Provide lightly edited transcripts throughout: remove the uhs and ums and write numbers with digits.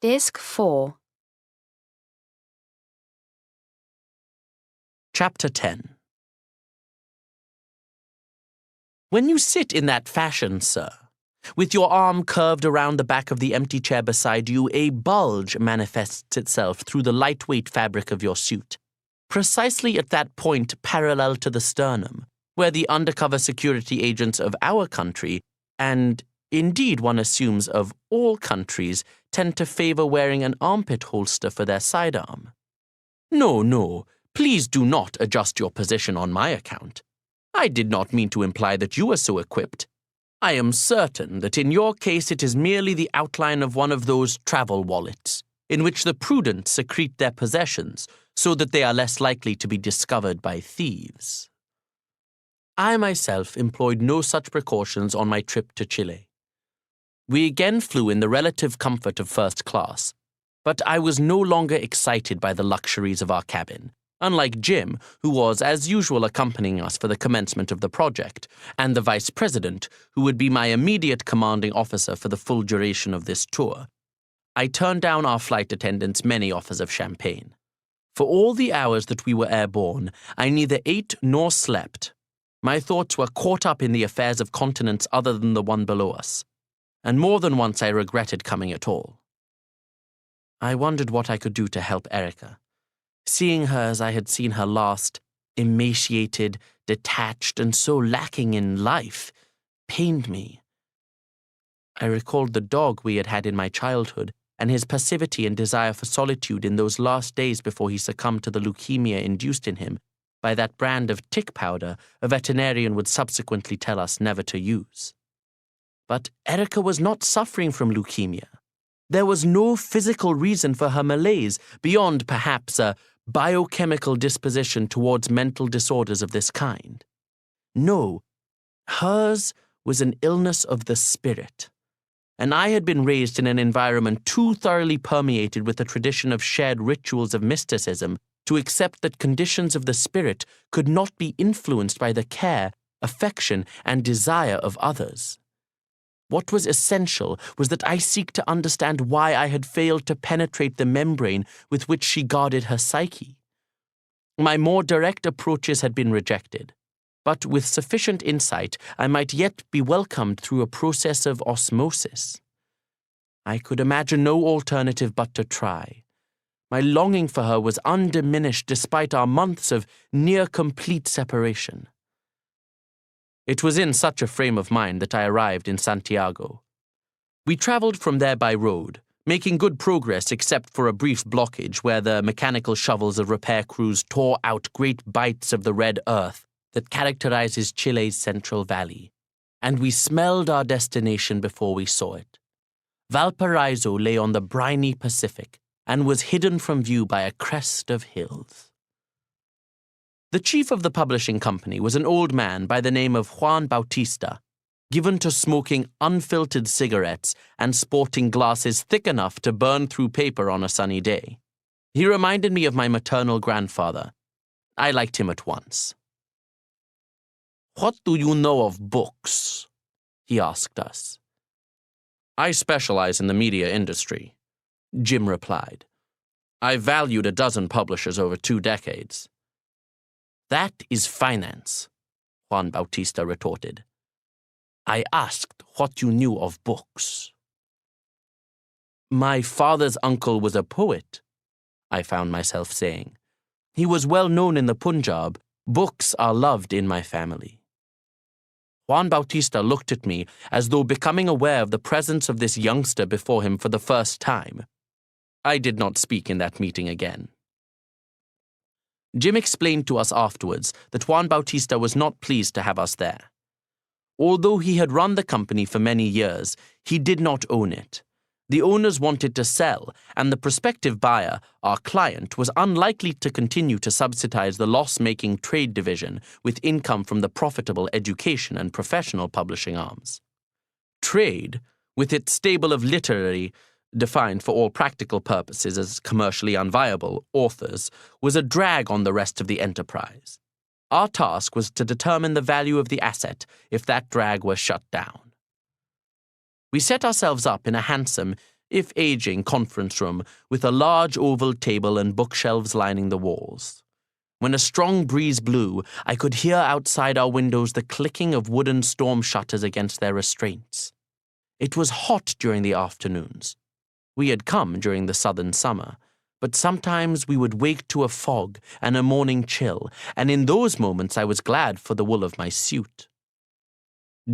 Disc 4. Chapter 10. When you sit in that fashion, sir, with your arm curved around the back of the empty chair beside you, a bulge manifests itself through the lightweight fabric of your suit, precisely at that point parallel to the sternum, where the undercover security agents of our country, and indeed one assumes of all countries, tend to favor wearing an armpit holster for their sidearm. No, please do not adjust your position on my account. I did not mean to imply that you were so equipped. I am certain that in your case it is merely the outline of one of those travel wallets, in which the prudent secrete their possessions so that they are less likely to be discovered by thieves. I myself employed no such precautions on my trip to Chile. We again flew in the relative comfort of first class, but I was no longer excited by the luxuries of our cabin, unlike Jim, who was as usual accompanying us for the commencement of the project, and the vice president, who would be my immediate commanding officer for the full duration of this tour. I turned down our flight attendants' many offers of champagne. For all the hours that we were airborne, I neither ate nor slept. My thoughts were caught up in the affairs of continents other than the one below us, and more than once I regretted coming at all. I wondered what I could do to help Erica. Seeing her as I had seen her last, emaciated, detached, and so lacking in life, pained me. I recalled the dog we had had in my childhood, and his passivity and desire for solitude in those last days before he succumbed to the leukemia induced in him by that brand of tick powder a veterinarian would subsequently tell us never to use. But Erica was not suffering from leukemia. There was no physical reason for her malaise beyond perhaps a biochemical disposition towards mental disorders of this kind. No, hers was an illness of the spirit, and I had been raised in an environment too thoroughly permeated with the tradition of shared rituals of mysticism to accept that conditions of the spirit could not be influenced by the care, affection, and desire of others. What was essential was that I seek to understand why I had failed to penetrate the membrane with which she guarded her psyche. My more direct approaches had been rejected, but with sufficient insight I might yet be welcomed through a process of osmosis. I could imagine no alternative but to try. My longing for her was undiminished despite our months of near-complete separation. It was in such a frame of mind that I arrived in Santiago. We traveled from there by road, making good progress except for a brief blockage where the mechanical shovels of repair crews tore out great bites of the red earth that characterizes Chile's Central Valley, and we smelled our destination before we saw it. Valparaiso lay on the briny Pacific and was hidden from view by a crest of hills. The chief of the publishing company was an old man by the name of Juan Bautista, given to smoking unfiltered cigarettes and sporting glasses thick enough to burn through paper on a sunny day. He reminded me of my maternal grandfather. I liked him at once. "What do you know of books?" he asked us. "I specialize in the media industry," Jim replied. "I've valued a dozen publishers over 2 decades. "That is finance," Juan Bautista retorted. "I asked what you knew of books." "My father's uncle was a poet," I found myself saying. "He was well known in the Punjab. Books are loved in my family." Juan Bautista looked at me as though becoming aware of the presence of this youngster before him for the first time. I did not speak in that meeting again. Jim explained to us afterwards that Juan Bautista was not pleased to have us there. Although he had run the company for many years, he did not own it. The owners wanted to sell, and the prospective buyer, our client, was unlikely to continue to subsidize the loss-making trade division with income from the profitable education and professional publishing arms. Trade, with its stable of literary, defined for all practical purposes as commercially unviable, authors, was a drag on the rest of the enterprise. Our task was to determine the value of the asset if that drag were shut down. We set ourselves up in a hansom if aging, conference room with a large oval table and bookshelves lining the walls. When a strong breeze blew, I could hear outside our windows the clicking of wooden storm shutters against their restraints. It was hot during the afternoons. We had come during the southern summer, but sometimes we would wake to a fog and a morning chill, and in those moments I was glad for the wool of my suit.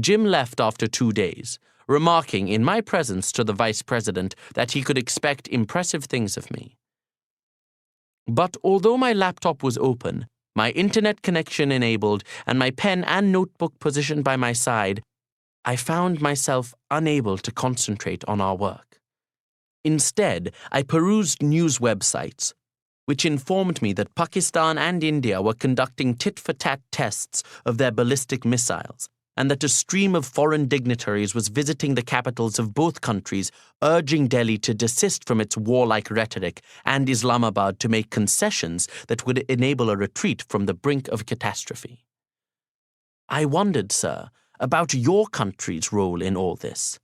Jim left after 2 days, remarking in my presence to the vice president that he could expect impressive things of me. But although my laptop was open, my internet connection enabled, and my pen and notebook positioned by my side, I found myself unable to concentrate on our work. Instead, I perused news websites, which informed me that Pakistan and India were conducting tit-for-tat tests of their ballistic missiles, and that a stream of foreign dignitaries was visiting the capitals of both countries, urging Delhi to desist from its warlike rhetoric and Islamabad to make concessions that would enable a retreat from the brink of catastrophe. I wondered, sir, about your country's role in all this.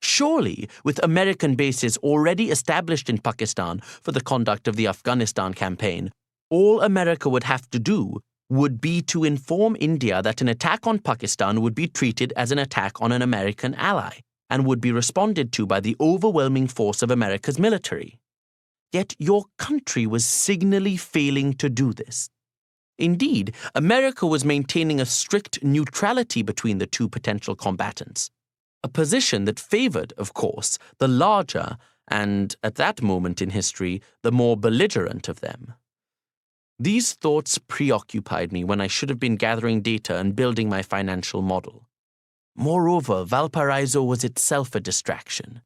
Surely, with American bases already established in Pakistan for the conduct of the Afghanistan campaign, all America would have to do would be to inform India that an attack on Pakistan would be treated as an attack on an American ally and would be responded to by the overwhelming force of America's military. Yet your country was signally failing to do this. Indeed, America was maintaining a strict neutrality between the two potential combatants, a position that favored, of course, the larger and, at that moment in history, the more belligerent of them. These thoughts preoccupied me when I should have been gathering data and building my financial model. Moreover, Valparaiso was itself a distraction.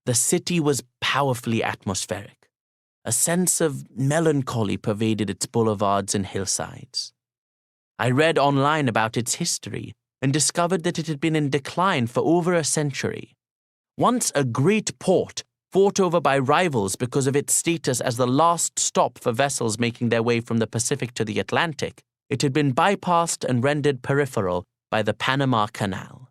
The city was powerfully atmospheric. A sense of melancholy pervaded its boulevards and hillsides. I read online about its history and discovered that it had been in decline for over a century. Once a great port, fought over by rivals because of its status as the last stop for vessels making their way from the Pacific to the Atlantic, it had been bypassed and rendered peripheral by the Panama Canal.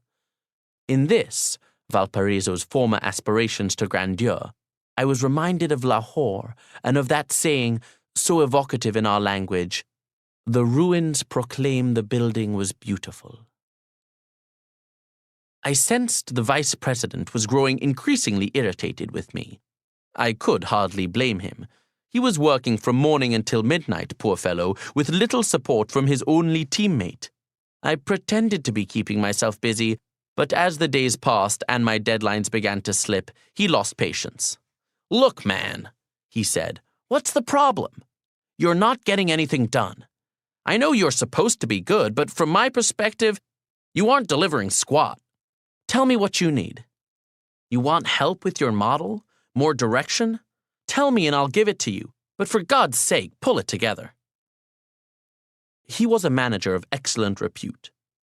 In this, Valparaiso's former aspirations to grandeur, I was reminded of Lahore and of that saying, so evocative in our language, "The ruins proclaim the building was beautiful." I sensed the vice president was growing increasingly irritated with me. I could hardly blame him. He was working from morning until midnight, poor fellow, with little support from his only teammate. I pretended to be keeping myself busy, but as the days passed and my deadlines began to slip, he lost patience. "Look, man," he said, "what's the problem? You're not getting anything done. I know you're supposed to be good, but from my perspective, you aren't delivering squat. Tell me what you need. You want help with your model? More direction? Tell me and I'll give it to you, but for God's sake, pull it together." He was a manager of excellent repute,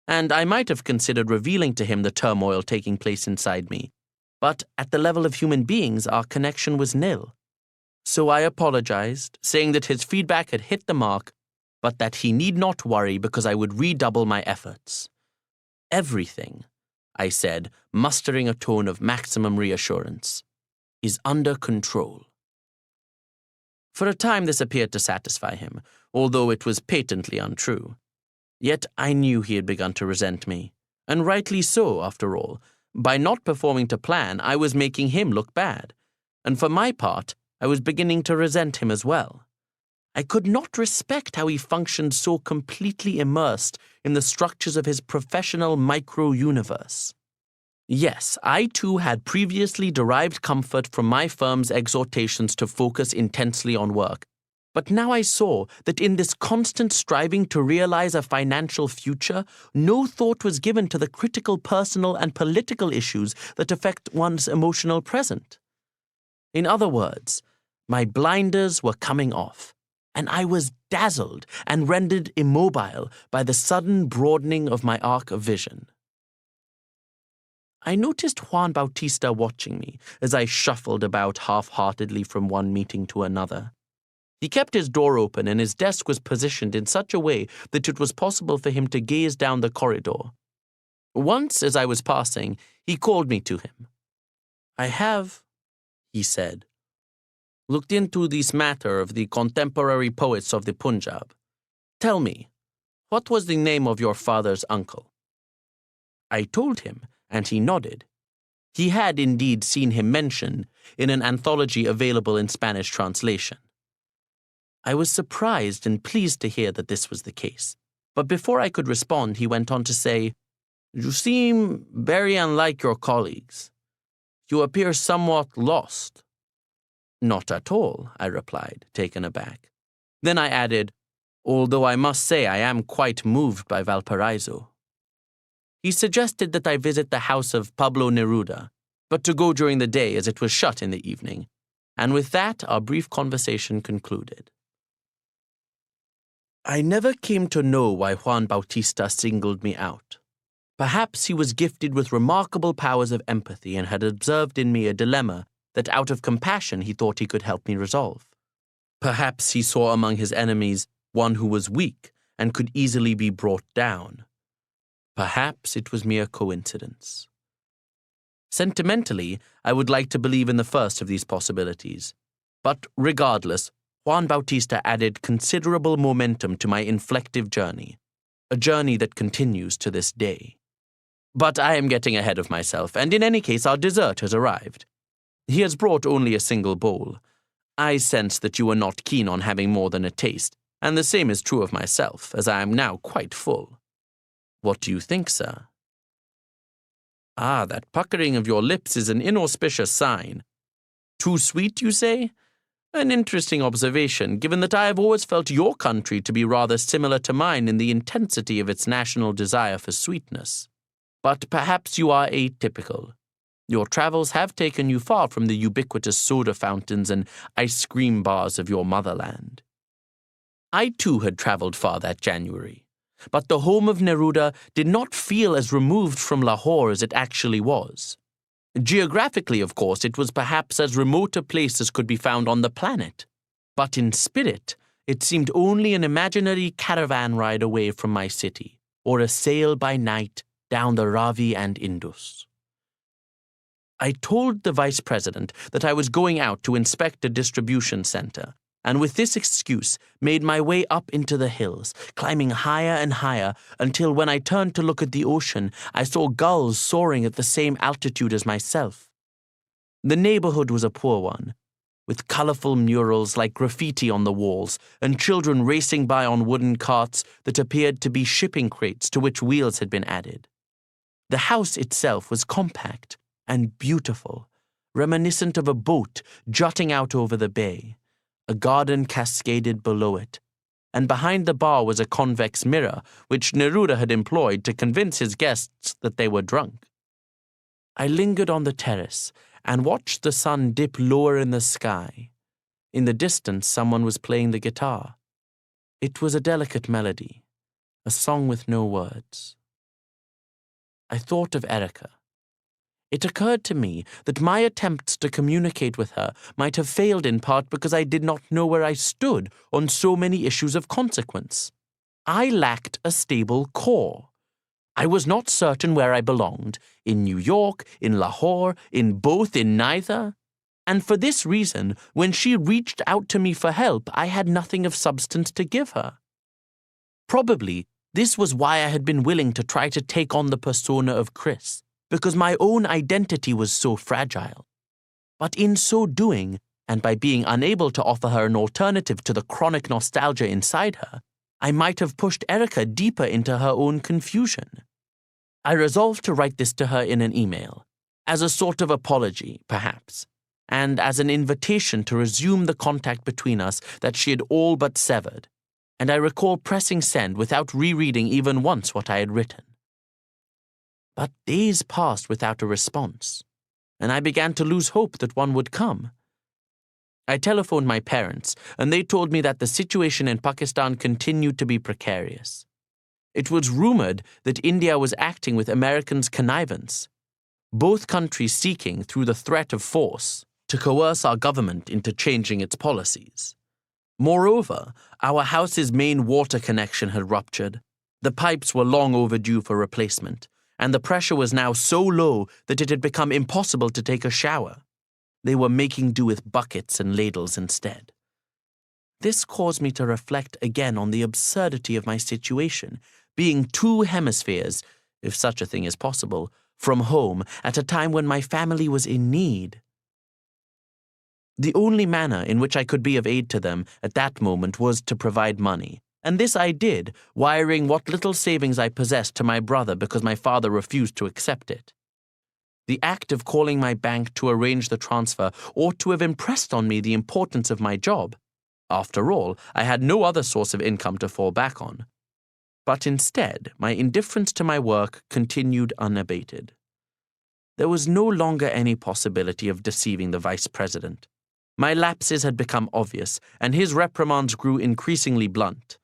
and I might have considered revealing to him the turmoil taking place inside me, but at the level of human beings, our connection was nil. So I apologized, saying that his feedback had hit the mark, but that he need not worry because I would redouble my efforts. "Everything," I said, mustering a tone of maximum reassurance, "is under control." For a time this appeared to satisfy him, although it was patently untrue. Yet I knew he had begun to resent me, and rightly so, after all. By not performing to plan, I was making him look bad, and for my part, I was beginning to resent him as well. I could not respect how he functioned so completely immersed in the structures of his professional micro-universe. Yes, I too had previously derived comfort from my firm's exhortations to focus intensely on work, but now I saw that in this constant striving to realize a financial future, no thought was given to the critical personal and political issues that affect one's emotional present. In other words, my blinders were coming off, and I was dazzled and rendered immobile by the sudden broadening of my arc of vision. I noticed Juan Bautista watching me as I shuffled about half-heartedly from one meeting to another. He kept his door open and his desk was positioned in such a way that it was possible for him to gaze down the corridor. Once, as I was passing, he called me to him. "I have," he said. "Looked into this matter of the contemporary poets of the Punjab. Tell me, what was the name of your father's uncle?" I told him, and he nodded. He had indeed seen him mentioned in an anthology available in Spanish translation. I was surprised and pleased to hear that this was the case, but before I could respond, he went on to say, "You seem very unlike your colleagues. You appear somewhat lost." "Not at all," I replied, taken aback. Then I added, "Although I must say I am quite moved by Valparaiso." He suggested that I visit the house of Pablo Neruda, but to go during the day as it was shut in the evening, and with that our brief conversation concluded. I never came to know why Juan Bautista singled me out. Perhaps he was gifted with remarkable powers of empathy and had observed in me a dilemma that out of compassion he thought he could help me resolve. Perhaps he saw among his enemies one who was weak and could easily be brought down. Perhaps it was mere coincidence. Sentimentally, I would like to believe in the first of these possibilities. But regardless, Juan Bautista added considerable momentum to my inflective journey, a journey that continues to this day. But I am getting ahead of myself, and in any case our dessert has arrived. He has brought only a single bowl. I sense that you are not keen on having more than a taste, and the same is true of myself, as I am now quite full. What do you think, sir? Ah, that puckering of your lips is an inauspicious sign. Too sweet, you say? An interesting observation, given that I have always felt your country to be rather similar to mine in the intensity of its national desire for sweetness. But perhaps you are atypical. Your travels have taken you far from the ubiquitous soda fountains and ice cream bars of your motherland. I too had traveled far that January. But the home of Neruda did not feel as removed from Lahore as it actually was. Geographically, of course, it was perhaps as remote a place as could be found on the planet. But in spirit, it seemed only an imaginary caravan ride away from my city, or a sail by night down the Ravi and Indus. I told the vice president that I was going out to inspect a distribution center, and with this excuse made my way up into the hills, climbing higher and higher until when I turned to look at the ocean, I saw gulls soaring at the same altitude as myself. The neighborhood was a poor one, with colorful murals like graffiti on the walls and children racing by on wooden carts that appeared to be shipping crates to which wheels had been added. The house itself was compact and beautiful, reminiscent of a boat jutting out over the bay. A garden cascaded below it, and behind the bar was a convex mirror which Neruda had employed to convince his guests that they were drunk. I lingered on the terrace and watched the sun dip lower in the sky. In the distance, someone was playing the guitar. It was a delicate melody, a song with no words. I thought of Erica. It occurred to me that my attempts to communicate with her might have failed in part because I did not know where I stood on so many issues of consequence. I lacked a stable core. I was not certain where I belonged, in New York, in Lahore, in both, in neither. And for this reason, when she reached out to me for help, I had nothing of substance to give her. Probably, this was why I had been willing to try to take on the persona of Chris, because my own identity was so fragile. But in so doing, and by being unable to offer her an alternative to the chronic nostalgia inside her, I might have pushed Erica deeper into her own confusion. I resolved to write this to her in an email, as a sort of apology, perhaps, and as an invitation to resume the contact between us that she had all but severed, and I recall pressing send without rereading even once what I had written. But days passed without a response, and I began to lose hope that one would come. I telephoned my parents, and they told me that the situation in Pakistan continued to be precarious. It was rumored that India was acting with Americans' connivance, both countries seeking, through the threat of force, to coerce our government into changing its policies. Moreover, our house's main water connection had ruptured. The pipes were long overdue for replacement, and the pressure was now so low that it had become impossible to take a shower. They were making do with buckets and ladles instead. This caused me to reflect again on the absurdity of my situation, being 2 hemispheres, if such a thing is possible, from home at a time when my family was in need. The only manner in which I could be of aid to them at that moment was to provide money, and this I did, wiring what little savings I possessed to my brother because my father refused to accept it. The act of calling my bank to arrange the transfer ought to have impressed on me the importance of my job. After all, I had no other source of income to fall back on. But instead, my indifference to my work continued unabated. There was no longer any possibility of deceiving the vice president. My lapses had become obvious, and his reprimands grew increasingly blunt.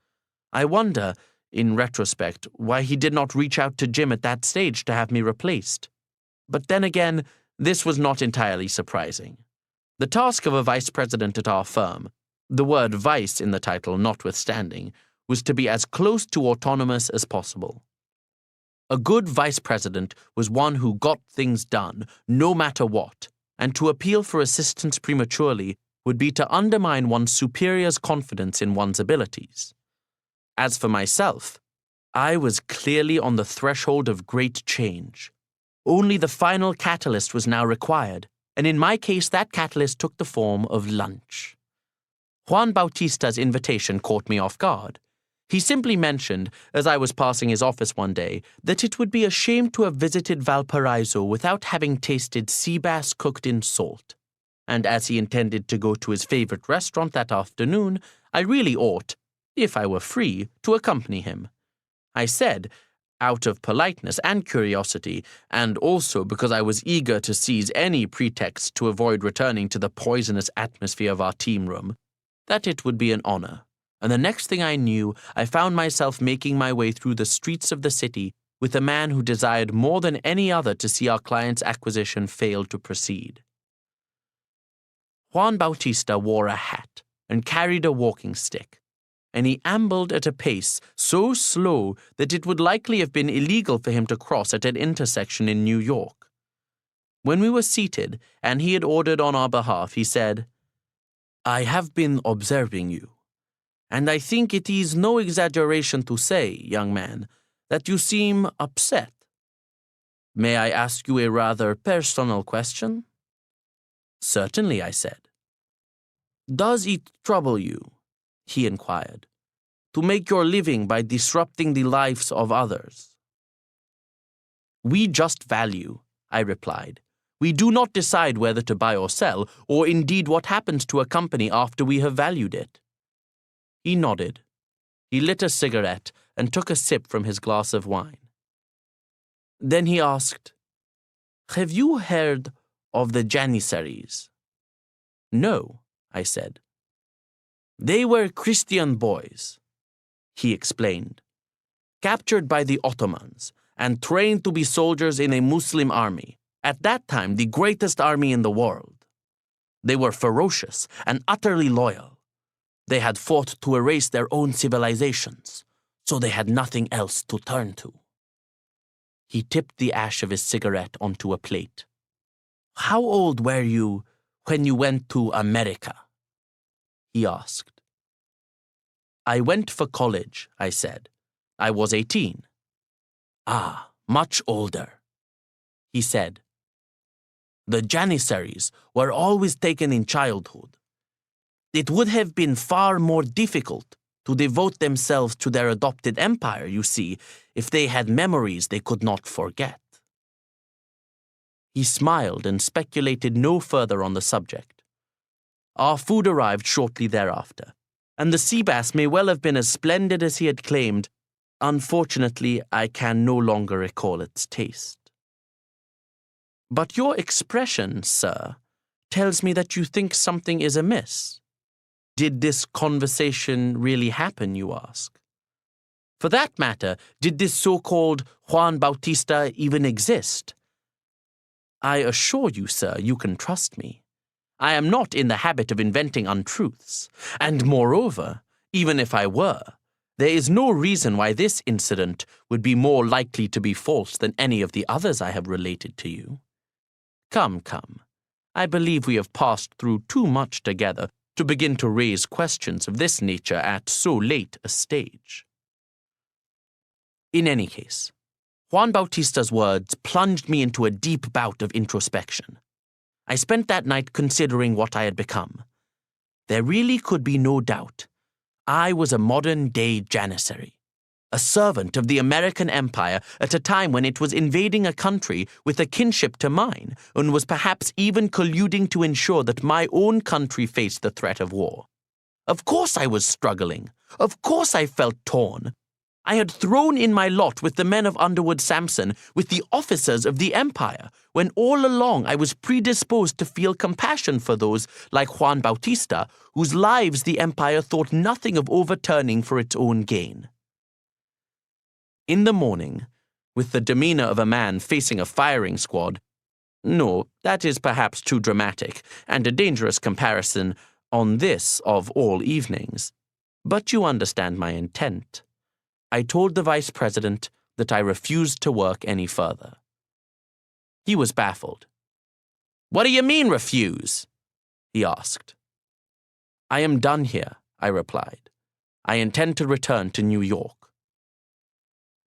I wonder, in retrospect, why he did not reach out to Jim at that stage to have me replaced. But then again, this was not entirely surprising. The task of a vice president at our firm, the word vice in the title notwithstanding, was to be as close to autonomous as possible. A good vice president was one who got things done, no matter what, and to appeal for assistance prematurely would be to undermine one's superior's confidence in one's abilities. As for myself, I was clearly on the threshold of great change. Only the final catalyst was now required, and in my case that catalyst took the form of lunch. Juan Bautista's invitation caught me off guard. He simply mentioned, as I was passing his office one day, that it would be a shame to have visited Valparaiso without having tasted sea bass cooked in salt. And as he intended to go to his favorite restaurant that afternoon, I really ought, if I were free, to accompany him. I said, out of politeness and curiosity, and also because I was eager to seize any pretext to avoid returning to the poisonous atmosphere of our team room, that it would be an honor. And the next thing I knew, I found myself making my way through the streets of the city with a man who desired more than any other to see our client's acquisition fail to proceed. Juan Bautista wore a hat and carried a walking stick, and he ambled at a pace so slow that it would likely have been illegal for him to cross at an intersection in New York. When we were seated and he had ordered on our behalf, he said, "I have been observing you. And I think it is no exaggeration to say, young man, that you seem upset. May I ask you a rather personal question?" "Certainly," I said. "Does it trouble you," he inquired, "to make your living by disrupting the lives of others?" "We just value," I replied. "We do not decide whether to buy or sell, or indeed what happens to a company after we have valued it." He nodded. He lit a cigarette and took a sip from his glass of wine. Then he asked, "Have you heard of the Janissaries?" "No," I said. "They were Christian boys," he explained, "captured by the Ottomans and trained to be soldiers in a Muslim army, at that time the greatest army in the world. They were ferocious and utterly loyal. They had fought to erase their own civilizations, so they had nothing else to turn to." He tipped the ash of his cigarette onto a plate. "How old were you when you went to America?" he asked. "I went for college," I said. "I was 18. "Ah, much older," he said. "The Janissaries were always taken in childhood. It would have been far more difficult to devote themselves to their adopted empire, you see, if they had memories they could not forget." He smiled and speculated no further on the subject. Our food arrived shortly thereafter, and the sea bass may well have been as splendid as he had claimed. Unfortunately, I can no longer recall its taste. "But your expression, sir, tells me that you think something is amiss. Did this conversation really happen, you ask? For that matter, did this so-called Juan Bautista even exist? I assure you, sir, you can trust me. I am not in the habit of inventing untruths, and moreover, even if I were, there is no reason why this incident would be more likely to be false than any of the others I have related to you. Come, come. I believe we have passed through too much together to begin to raise questions of this nature at so late a stage. In any case, Juan Bautista's words plunged me into a deep bout of introspection. I spent that night considering what I had become. There really could be no doubt. I was a modern-day janissary, a servant of the American Empire at a time when it was invading a country with a kinship to mine and was perhaps even colluding to ensure that my own country faced the threat of war. Of course I was struggling. Of course I felt torn. I had thrown in my lot with the men of Underwood Sampson, with the officers of the Empire, when all along I was predisposed to feel compassion for those like Juan Bautista, whose lives the Empire thought nothing of overturning for its own gain. In the morning, with the demeanor of a man facing a firing squad, no, that is perhaps too dramatic and a dangerous comparison on this of all evenings, but you understand my intent. I told the Vice President that I refused to work any further. He was baffled. "What do you mean, refuse?" he asked. "I am done here," I replied. "I intend to return to New York."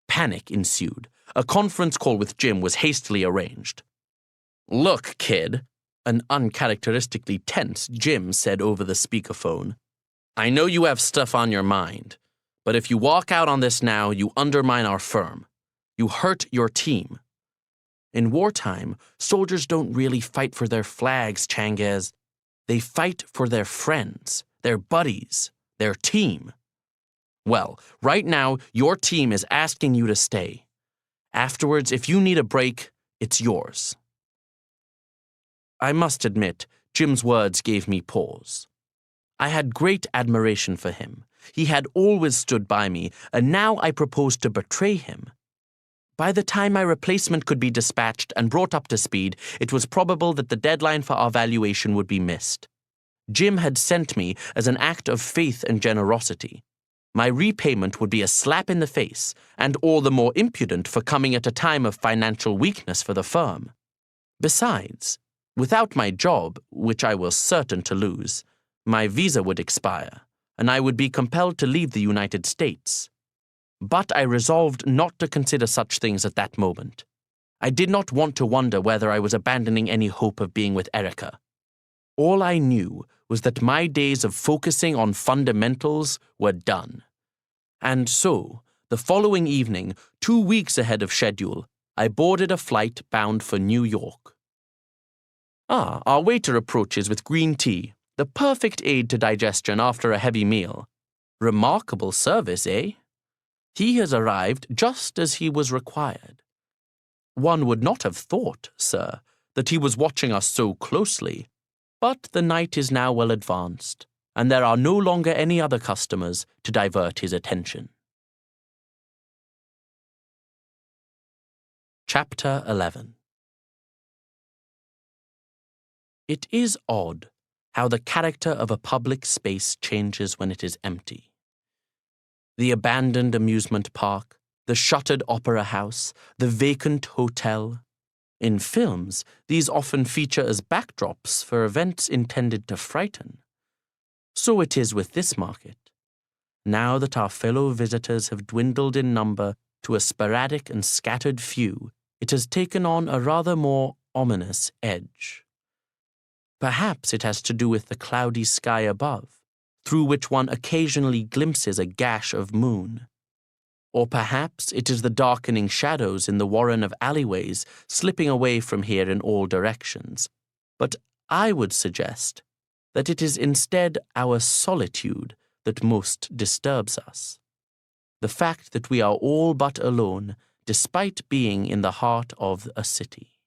Panic ensued. A conference call with Jim was hastily arranged. "Look, kid," an uncharacteristically tense Jim said over the speakerphone, "I know you have stuff on your mind. But if you walk out on this now, you undermine our firm. You hurt your team. In wartime, soldiers don't really fight for their flags, Changes. They fight for their friends, their buddies, their team. Well, right now, your team is asking you to stay. Afterwards, if you need a break, it's yours." I must admit, Jim's words gave me pause. I had great admiration for him. He had always stood by me, and now I proposed to betray him. By the time my replacement could be dispatched and brought up to speed, it was probable that the deadline for our valuation would be missed. Jim had sent me as an act of faith and generosity. My repayment would be a slap in the face, and all the more impudent for coming at a time of financial weakness for the firm. Besides, without my job, which I was certain to lose, my visa would expire, and I would be compelled to leave the United States. But I resolved not to consider such things at that moment. I did not want to wonder whether I was abandoning any hope of being with Erica. All I knew was that my days of focusing on fundamentals were done. And so, the following evening, 2 weeks ahead of schedule, I boarded a flight bound for New York. Our waiter approaches with green tea, the perfect aid to digestion after a heavy meal. Remarkable service, eh? He has arrived just as he was required. One would not have thought, sir, that he was watching us so closely, but the night is now well advanced, and there are no longer any other customers to divert his attention. Chapter 11. It is odd how the character of a public space changes when it is empty. The abandoned amusement park, the shuttered opera house, the vacant hotel. In films, these often feature as backdrops for events intended to frighten. So it is with this market. Now that our fellow visitors have dwindled in number to a sporadic and scattered few, it has taken on a rather more ominous edge. Perhaps it has to do with the cloudy sky above, through which one occasionally glimpses a gash of moon. Or perhaps it is the darkening shadows in the warren of alleyways slipping away from here in all directions. But I would suggest that it is instead our solitude that most disturbs us. The fact that we are all but alone, despite being in the heart of a city.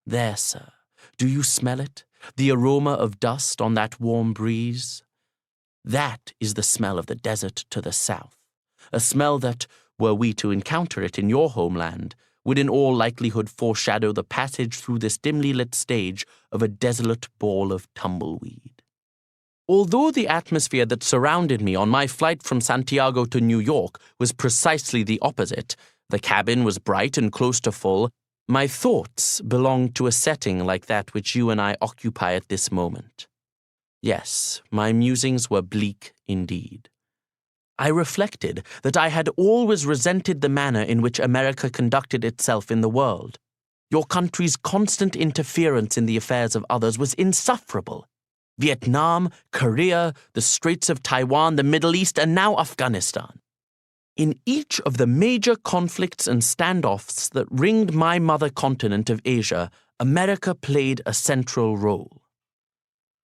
There, sir, do you smell it? The aroma of dust on that warm breeze? That is the smell of the desert to the south, a smell that, were we to encounter it in your homeland, would in all likelihood foreshadow the passage through this dimly lit stage of a desolate ball of tumbleweed. Although the atmosphere that surrounded me on my flight from Santiago to New York was precisely the opposite, the cabin was bright and close to full, My thoughts belonged to a setting like that which you and I occupy at this moment. Yes, my musings were bleak indeed. I reflected that I had always resented the manner in which America conducted itself in the world. Your country's constant interference in the affairs of others was insufferable. Vietnam, Korea, the Straits of Taiwan, the Middle East, and now Afghanistan. In each of the major conflicts and standoffs that ringed my mother continent of Asia, America played a central role.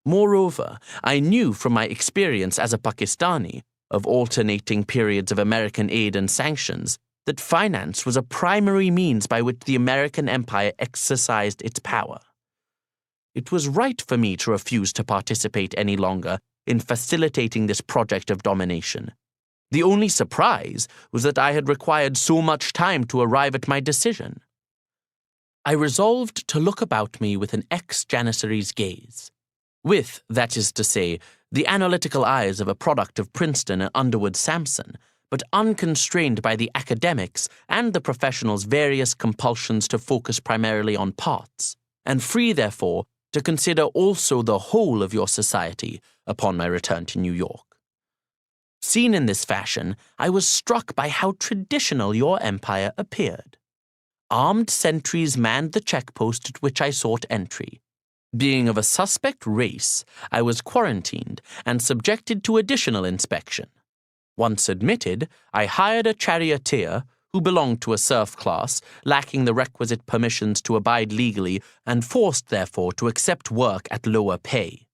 Moreover, I knew from my experience as a Pakistani of alternating periods of American aid and sanctions that finance was a primary means by which the American empire exercised its power. It was right for me to refuse to participate any longer in facilitating this project of domination. The only surprise was that I had required so much time to arrive at my decision. I resolved to look about me with an ex-janissary's gaze. With, that is to say, the analytical eyes of a product of Princeton and Underwood Sampson, but unconstrained by the academics and the professionals' various compulsions to focus primarily on parts, and free, therefore, to consider also the whole of your society upon my return to New York. Seen in this fashion, I was struck by how traditional your empire appeared. Armed sentries manned the checkpost at which I sought entry. Being of a suspect race, I was quarantined and subjected to additional inspection. Once admitted, I hired a charioteer who belonged to a serf class, lacking the requisite permissions to abide legally and forced, therefore, to accept work at lower pay.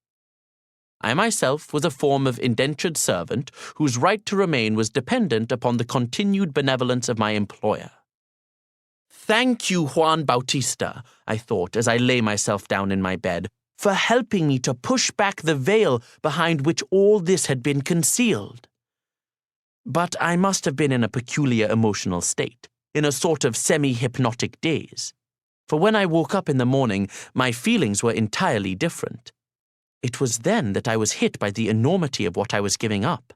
I myself was a form of indentured servant whose right to remain was dependent upon the continued benevolence of my employer. Thank you, Juan Bautista, I thought as I lay myself down in my bed, for helping me to push back the veil behind which all this had been concealed. But I must have been in a peculiar emotional state, in a sort of semi-hypnotic daze. For when I woke up in the morning, my feelings were entirely different. It was then that I was hit by the enormity of what I was giving up.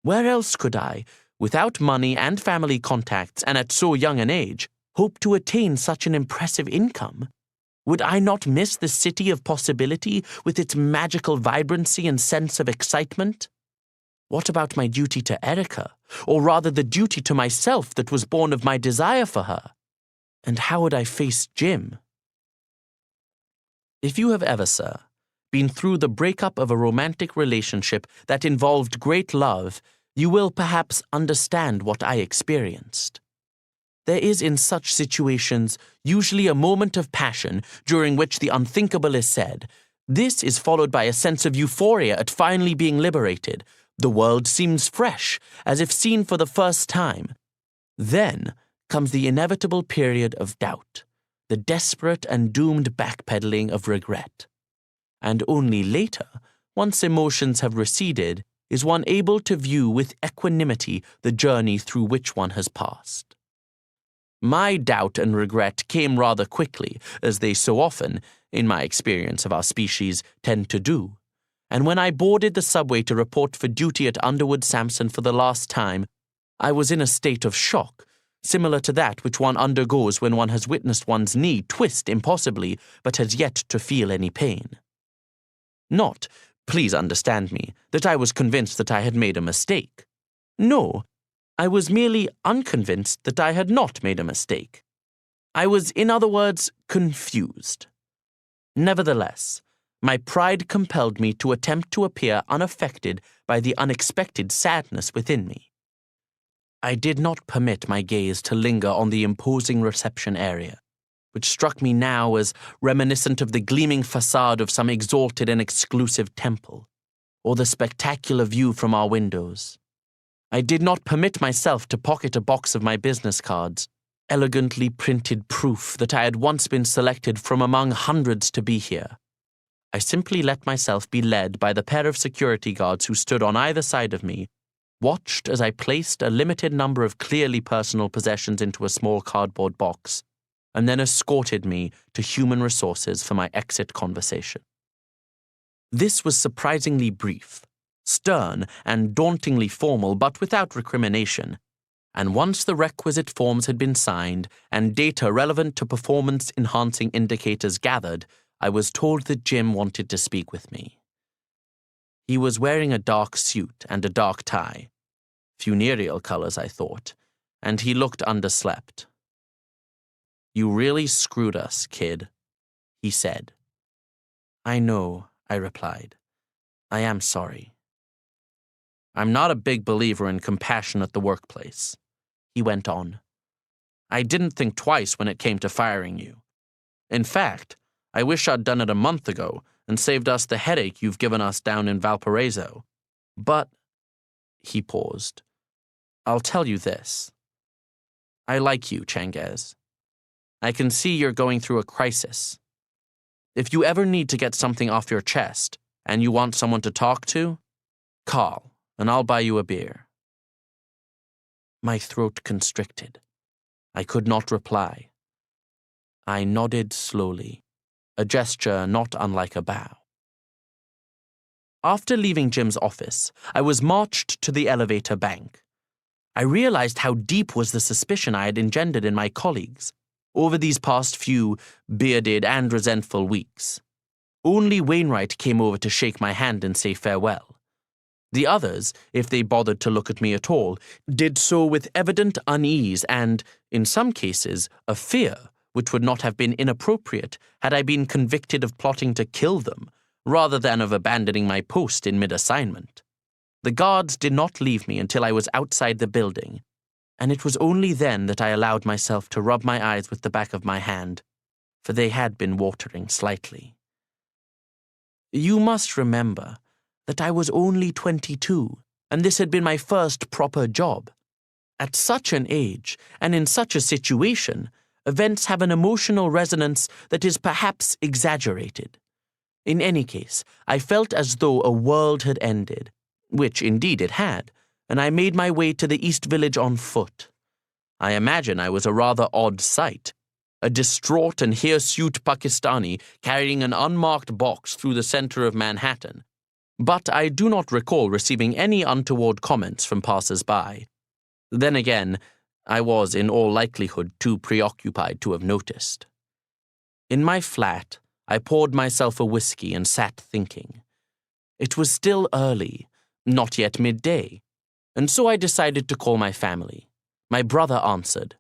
Where else could I, without money and family contacts and at so young an age, hope to attain such an impressive income? Would I not miss the city of possibility with its magical vibrancy and sense of excitement? What about my duty to Erica, or rather the duty to myself that was born of my desire for her? And how would I face Jim? If you have ever, sir, been through the breakup of a romantic relationship that involved great love, you will perhaps understand what I experienced. There is in such situations usually a moment of passion during which the unthinkable is said. This is followed by a sense of euphoria at finally being liberated. The world seems fresh, as if seen for the first time. Then comes the inevitable period of doubt, the desperate and doomed backpedaling of regret. And only later, once emotions have receded, is one able to view with equanimity the journey through which one has passed. My doubt and regret came rather quickly, as they so often, in my experience of our species, tend to do. And when I boarded the subway to report for duty at Underwood Sampson for the last time, I was in a state of shock, similar to that which one undergoes when one has witnessed one's knee twist impossibly but has yet to feel any pain. Not, please understand me, that I was convinced that I had made a mistake. No, I was merely unconvinced that I had not made a mistake. I was, in other words, confused. Nevertheless, my pride compelled me to attempt to appear unaffected by the unexpected sadness within me. I did not permit my gaze to linger on the imposing reception area, which struck me now as reminiscent of the gleaming facade of some exalted and exclusive temple, or the spectacular view from our windows. I did not permit myself to pocket a box of my business cards, elegantly printed proof that I had once been selected from among hundreds to be here. I simply let myself be led by the pair of security guards who stood on either side of me, watched as I placed a limited number of clearly personal possessions into a small cardboard box, and then escorted me to human resources for my exit conversation. This was surprisingly brief, stern, and dauntingly formal, but without recrimination, And once the requisite forms had been signed and data relevant to performance-enhancing indicators gathered, I was told that Jim wanted to speak with me. He was wearing a dark suit and a dark tie. Funereal colors, I thought, and he looked underslept. "You really screwed us, kid," he said. "I know," I replied. "I am sorry." "I'm not a big believer in compassion at the workplace," he went on. "I didn't think twice when it came to firing you. In fact, I wish I'd done it a month ago and saved us the headache you've given us down in Valparaiso. But," he paused, "I'll tell you this. I like you, Changes. I can see you're going through a crisis. If you ever need to get something off your chest and you want someone to talk to, call, and I'll buy you a beer." My throat constricted. I could not reply. I nodded slowly, a gesture not unlike a bow. After leaving Jim's office, I was marched to the elevator bank. I realized how deep was the suspicion I had engendered in my colleagues over these past few bearded and resentful weeks. Only Wainwright came over to shake my hand and say farewell. The others, if they bothered to look at me at all, did so with evident unease and, in some cases, a fear which would not have been inappropriate had I been convicted of plotting to kill them, rather than of abandoning my post in mid-assignment. The guards did not leave me until I was outside the building, and it was only then that I allowed myself to rub my eyes with the back of my hand, for they had been watering slightly. You must remember that I was only 22, and this had been my first proper job. At such an age, and in such a situation, events have an emotional resonance that is perhaps exaggerated. In any case, I felt as though a world had ended, which indeed it had, and I made my way to the East Village on foot. I imagine I was a rather odd sight, a distraught and hirsute Pakistani carrying an unmarked box through the center of Manhattan, but I do not recall receiving any untoward comments from passers-by. Then again, I was in all likelihood too preoccupied to have noticed. In my flat, I poured myself a whiskey and sat thinking. It was still early, not yet midday, and so I decided to call my family. My brother answered.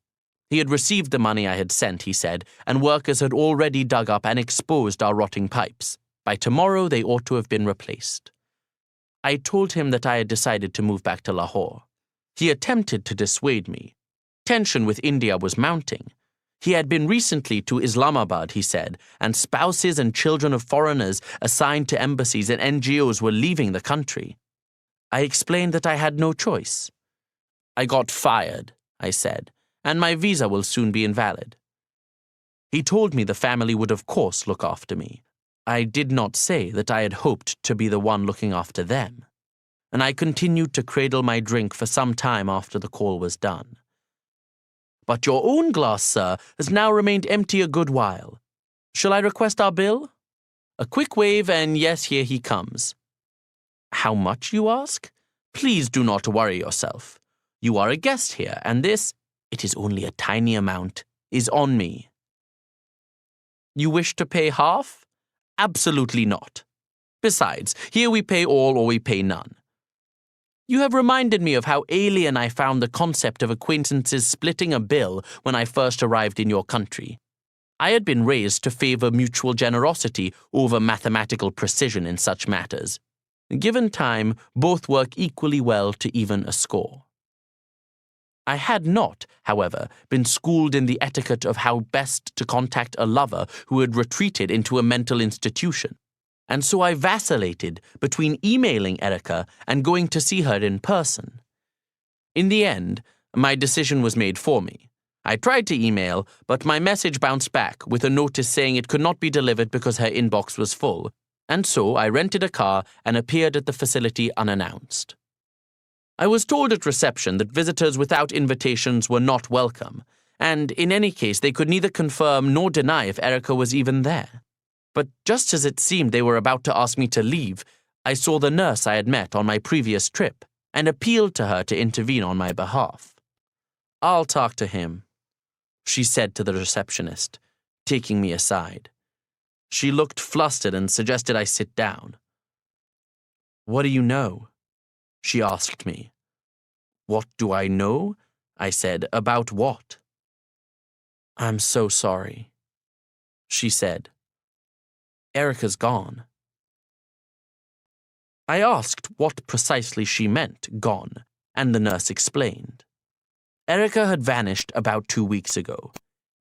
He had received the money I had sent, he said, and workers had already dug up and exposed our rotting pipes. By tomorrow, they ought to have been replaced. I told him that I had decided to move back to Lahore. He attempted to dissuade me. Tension with India was mounting. He had been recently to Islamabad, he said, and spouses and children of foreigners assigned to embassies and NGOs were leaving the country. I explained that I had no choice. "I got fired," I said, "and my visa will soon be invalid." He told me the family would of course look after me. I did not say that I had hoped to be the one looking after them, and I continued to cradle my drink for some time after the call was done. "But your own glass, sir, has now remained empty a good while. Shall I request our bill?" A quick wave, and yes, here he comes. "How much, you ask? Please do not worry yourself. You are a guest here, and this, it is only a tiny amount, is on me." "You wish to pay half?" "Absolutely not. Besides, here we pay all or we pay none. You have reminded me of how alien I found the concept of acquaintances splitting a bill when I first arrived in your country. I had been raised to favor mutual generosity over mathematical precision in such matters. Given time, both work equally well to even a score. I had not, however, been schooled in the etiquette of how best to contact a lover who had retreated into a mental institution, and so I vacillated between emailing Erica and going to see her in person. In the end, my decision was made for me. I tried to email, but my message bounced back with a notice saying it could not be delivered because her inbox was full, and so I rented a car and appeared at the facility unannounced. I was told at reception that visitors without invitations were not welcome, and in any case they could neither confirm nor deny if Erica was even there. But just as it seemed they were about to ask me to leave, I saw the nurse I had met on my previous trip and appealed to her to intervene on my behalf. "I'll talk to him," she said to the receptionist, taking me aside. She looked flustered and suggested I sit down. "What do you know?" she asked me. "What do I know?" I said. "About what?" "I'm so sorry," she said. "Erica's gone." I asked what precisely she meant, gone, and the nurse explained. Erica had vanished about 2 weeks ago.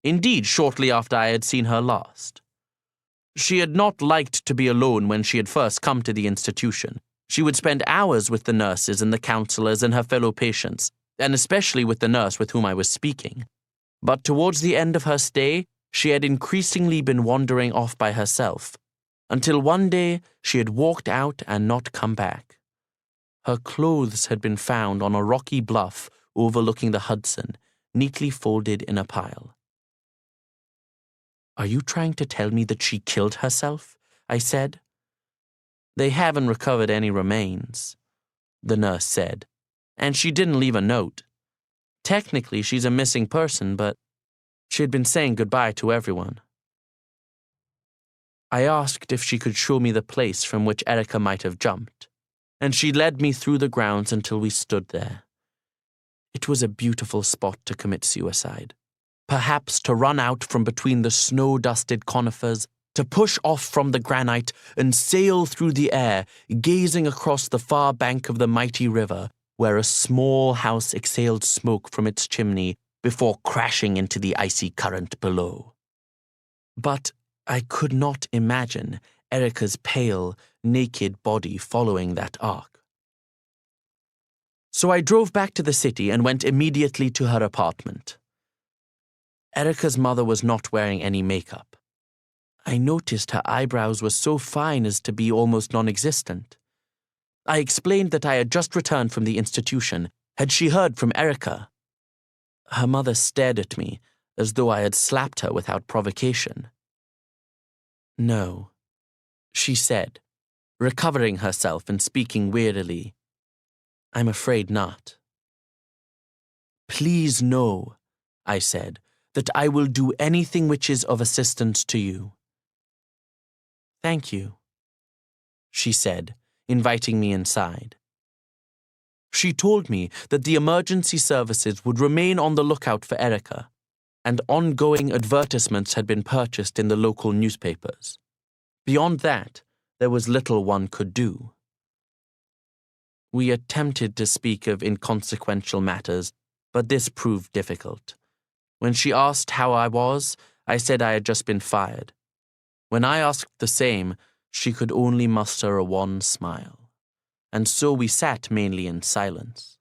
Indeed, shortly after I had seen her last. She had not liked to be alone when she had first come to the institution. She would spend hours with the nurses and the counselors and her fellow patients, and especially with the nurse with whom I was speaking. But towards the end of her stay, she had increasingly been wandering off by herself, until one day she had walked out and not come back. Her clothes had been found on a rocky bluff overlooking the Hudson, neatly folded in a pile. "Are you trying to tell me that she killed herself?" I said. "They haven't recovered any remains," the nurse said, "and she didn't leave a note. Technically, she's a missing person, but she had been saying goodbye to everyone." I asked if she could show me the place from which Erica might have jumped, and she led me through the grounds until we stood there. It was a beautiful spot to commit suicide. Perhaps to run out from between the snow-dusted conifers, to push off from the granite and sail through the air, gazing across the far bank of the mighty river, where a small house exhaled smoke from its chimney before crashing into the icy current below. But I could not imagine Erica's pale, naked body following that arc. So I drove back to the city and went immediately to her apartment. Erica's mother was not wearing any makeup. I noticed her eyebrows were so fine as to be almost non-existent. I explained that I had just returned from the institution. Had she heard from Erica? Her mother stared at me as though I had slapped her without provocation. "No," she said, recovering herself and speaking wearily. "I'm afraid not." "Please know," I said, "that I will do anything which is of assistance to you." "Thank you," she said, inviting me inside. She told me that the emergency services would remain on the lookout for Erica, and ongoing advertisements had been purchased in the local newspapers. Beyond that, there was little one could do. We attempted to speak of inconsequential matters, but this proved difficult. When she asked how I was, I said I had just been fired. When I asked the same, she could only muster a wan smile, and so we sat mainly in silence.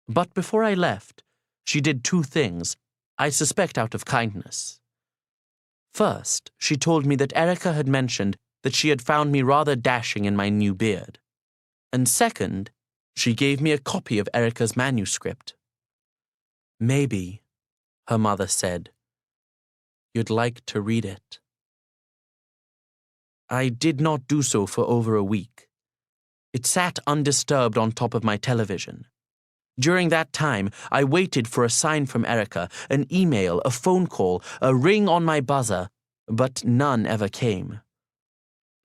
But before I left, she did 2 things, I suspect out of kindness. First, she told me that Erica had mentioned that she had found me rather dashing in my new beard. And second, she gave me a copy of Erica's manuscript. "Maybe," her mother said, "you'd like to read it." I did not do so for over a week. It sat undisturbed on top of my television. During that time, I waited for a sign from Erica, an email, a phone call, a ring on my buzzer, but none ever came.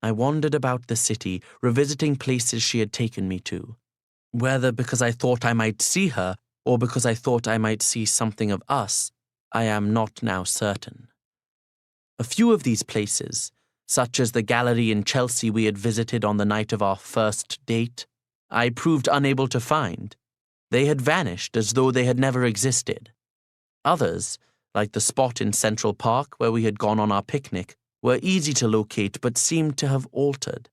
I wandered about the city, revisiting places she had taken me to, whether because I thought I might see her or because I thought I might see something of us, I am not now certain. A few of these places, such as the gallery in Chelsea we had visited on the night of our first date, I proved unable to find. They had vanished as though they had never existed. Others, like the spot in Central Park where we had gone on our picnic, were easy to locate but seemed to have altered.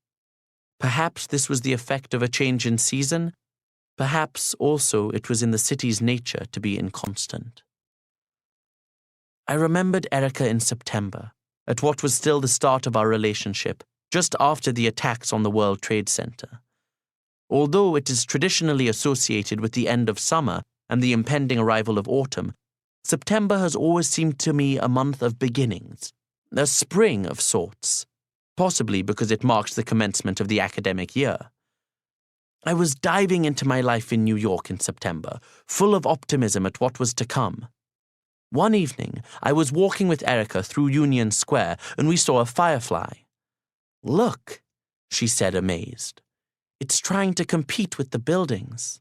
Perhaps this was the effect of a change in season. Perhaps also it was in the city's nature to be inconstant. I remembered Erica in September, at what was still the start of our relationship, just after the attacks on the World Trade Center. Although it is traditionally associated with the end of summer and the impending arrival of autumn, September has always seemed to me a month of beginnings, a spring of sorts, possibly because it marks the commencement of the academic year. I was diving into my life in New York in September, full of optimism at what was to come. One evening, I was walking with Erica through Union Square, and we saw a firefly. "Look," she said, amazed. "It's trying to compete with the buildings."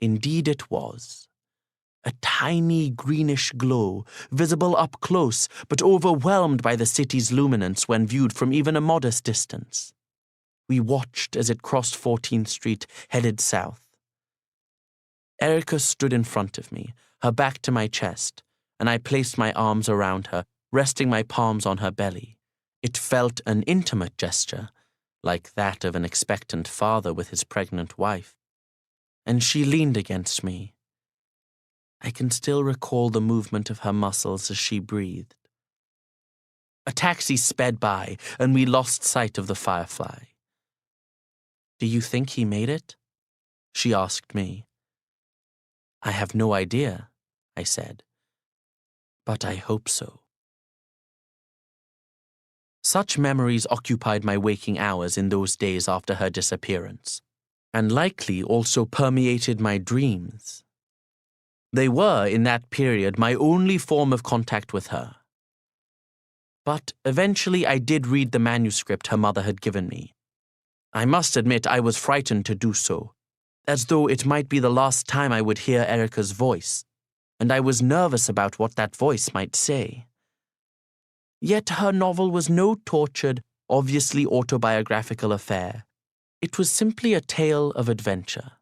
Indeed it was. A tiny greenish glow, visible up close, but overwhelmed by the city's luminance when viewed from even a modest distance. We watched as it crossed 14th Street, headed south. Erica stood in front of me, her back to my chest, and I placed my arms around her, resting my palms on her belly. It felt an intimate gesture, like that of an expectant father with his pregnant wife. And she leaned against me. I can still recall the movement of her muscles as she breathed. A taxi sped by, and we lost sight of the firefly. "Do you think he made it?" she asked me. "I have no idea," I said, "but I hope so." Such memories occupied my waking hours in those days after her disappearance, and likely also permeated my dreams. They were, in that period, my only form of contact with her. But eventually I did read the manuscript her mother had given me. I must admit I was frightened to do so, as though it might be the last time I would hear Erica's voice, and I was nervous about what that voice might say. Yet her novel was no tortured, obviously autobiographical affair. It was simply a tale of adventure,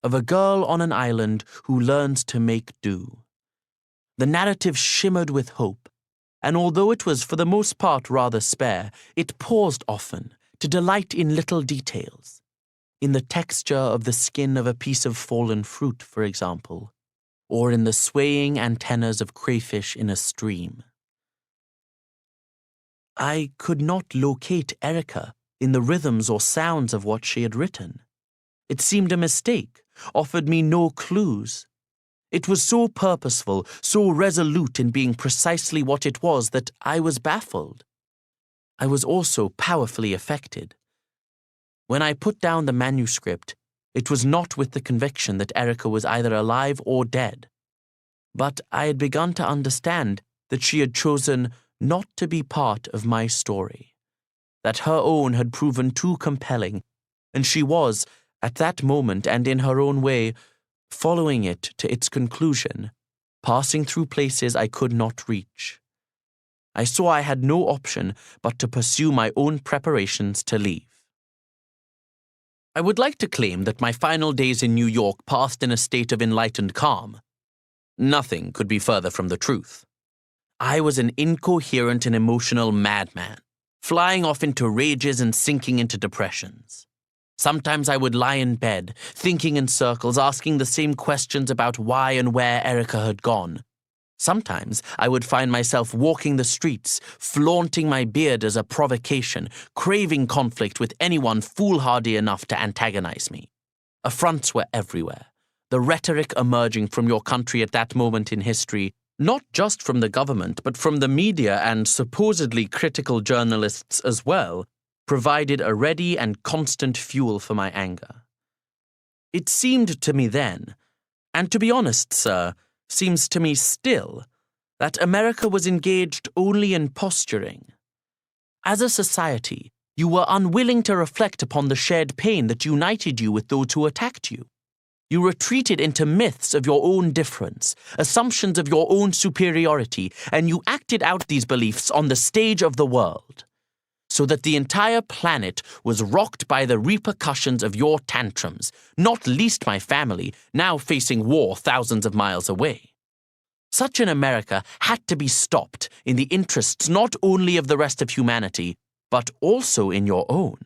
of a girl on an island who learns to make do. The narrative shimmered with hope, and although it was for the most part rather spare, it paused often to delight in little details, in the texture of the skin of a piece of fallen fruit, for example, or in the swaying antennas of crayfish in a stream. I could not locate Erica in the rhythms or sounds of what she had written. It seemed a mistake, offered me no clues. It was so purposeful, so resolute in being precisely what it was that I was baffled. I was also powerfully affected. When I put down the manuscript, it was not with the conviction that Erica was either alive or dead, but I had begun to understand that she had chosen not to be part of my story, that her own had proven too compelling, and she was, at that moment and in her own way, following it to its conclusion, passing through places I could not reach. I saw I had no option but to pursue my own preparations to leave. I would like to claim that my final days in New York passed in a state of enlightened calm. Nothing could be further from the truth. I was an incoherent and emotional madman, flying off into rages and sinking into depressions. Sometimes I would lie in bed, thinking in circles, asking the same questions about why and where Erica had gone. Sometimes I would find myself walking the streets, flaunting my beard as a provocation, craving conflict with anyone foolhardy enough to antagonize me. Affronts were everywhere. The rhetoric emerging from your country at that moment in history, not just from the government, but from the media and supposedly critical journalists as well, provided a ready and constant fuel for my anger. It seemed to me then, and to be honest, sir, seems to me still, that America was engaged only in posturing. As a society, you were unwilling to reflect upon the shared pain that united you with those who attacked you. You retreated into myths of your own difference, assumptions of your own superiority, and you acted out these beliefs on the stage of the world, so that the entire planet was rocked by the repercussions of your tantrums, not least my family, now facing war thousands of miles away. Such an America had to be stopped in the interests not only of the rest of humanity, but also in your own.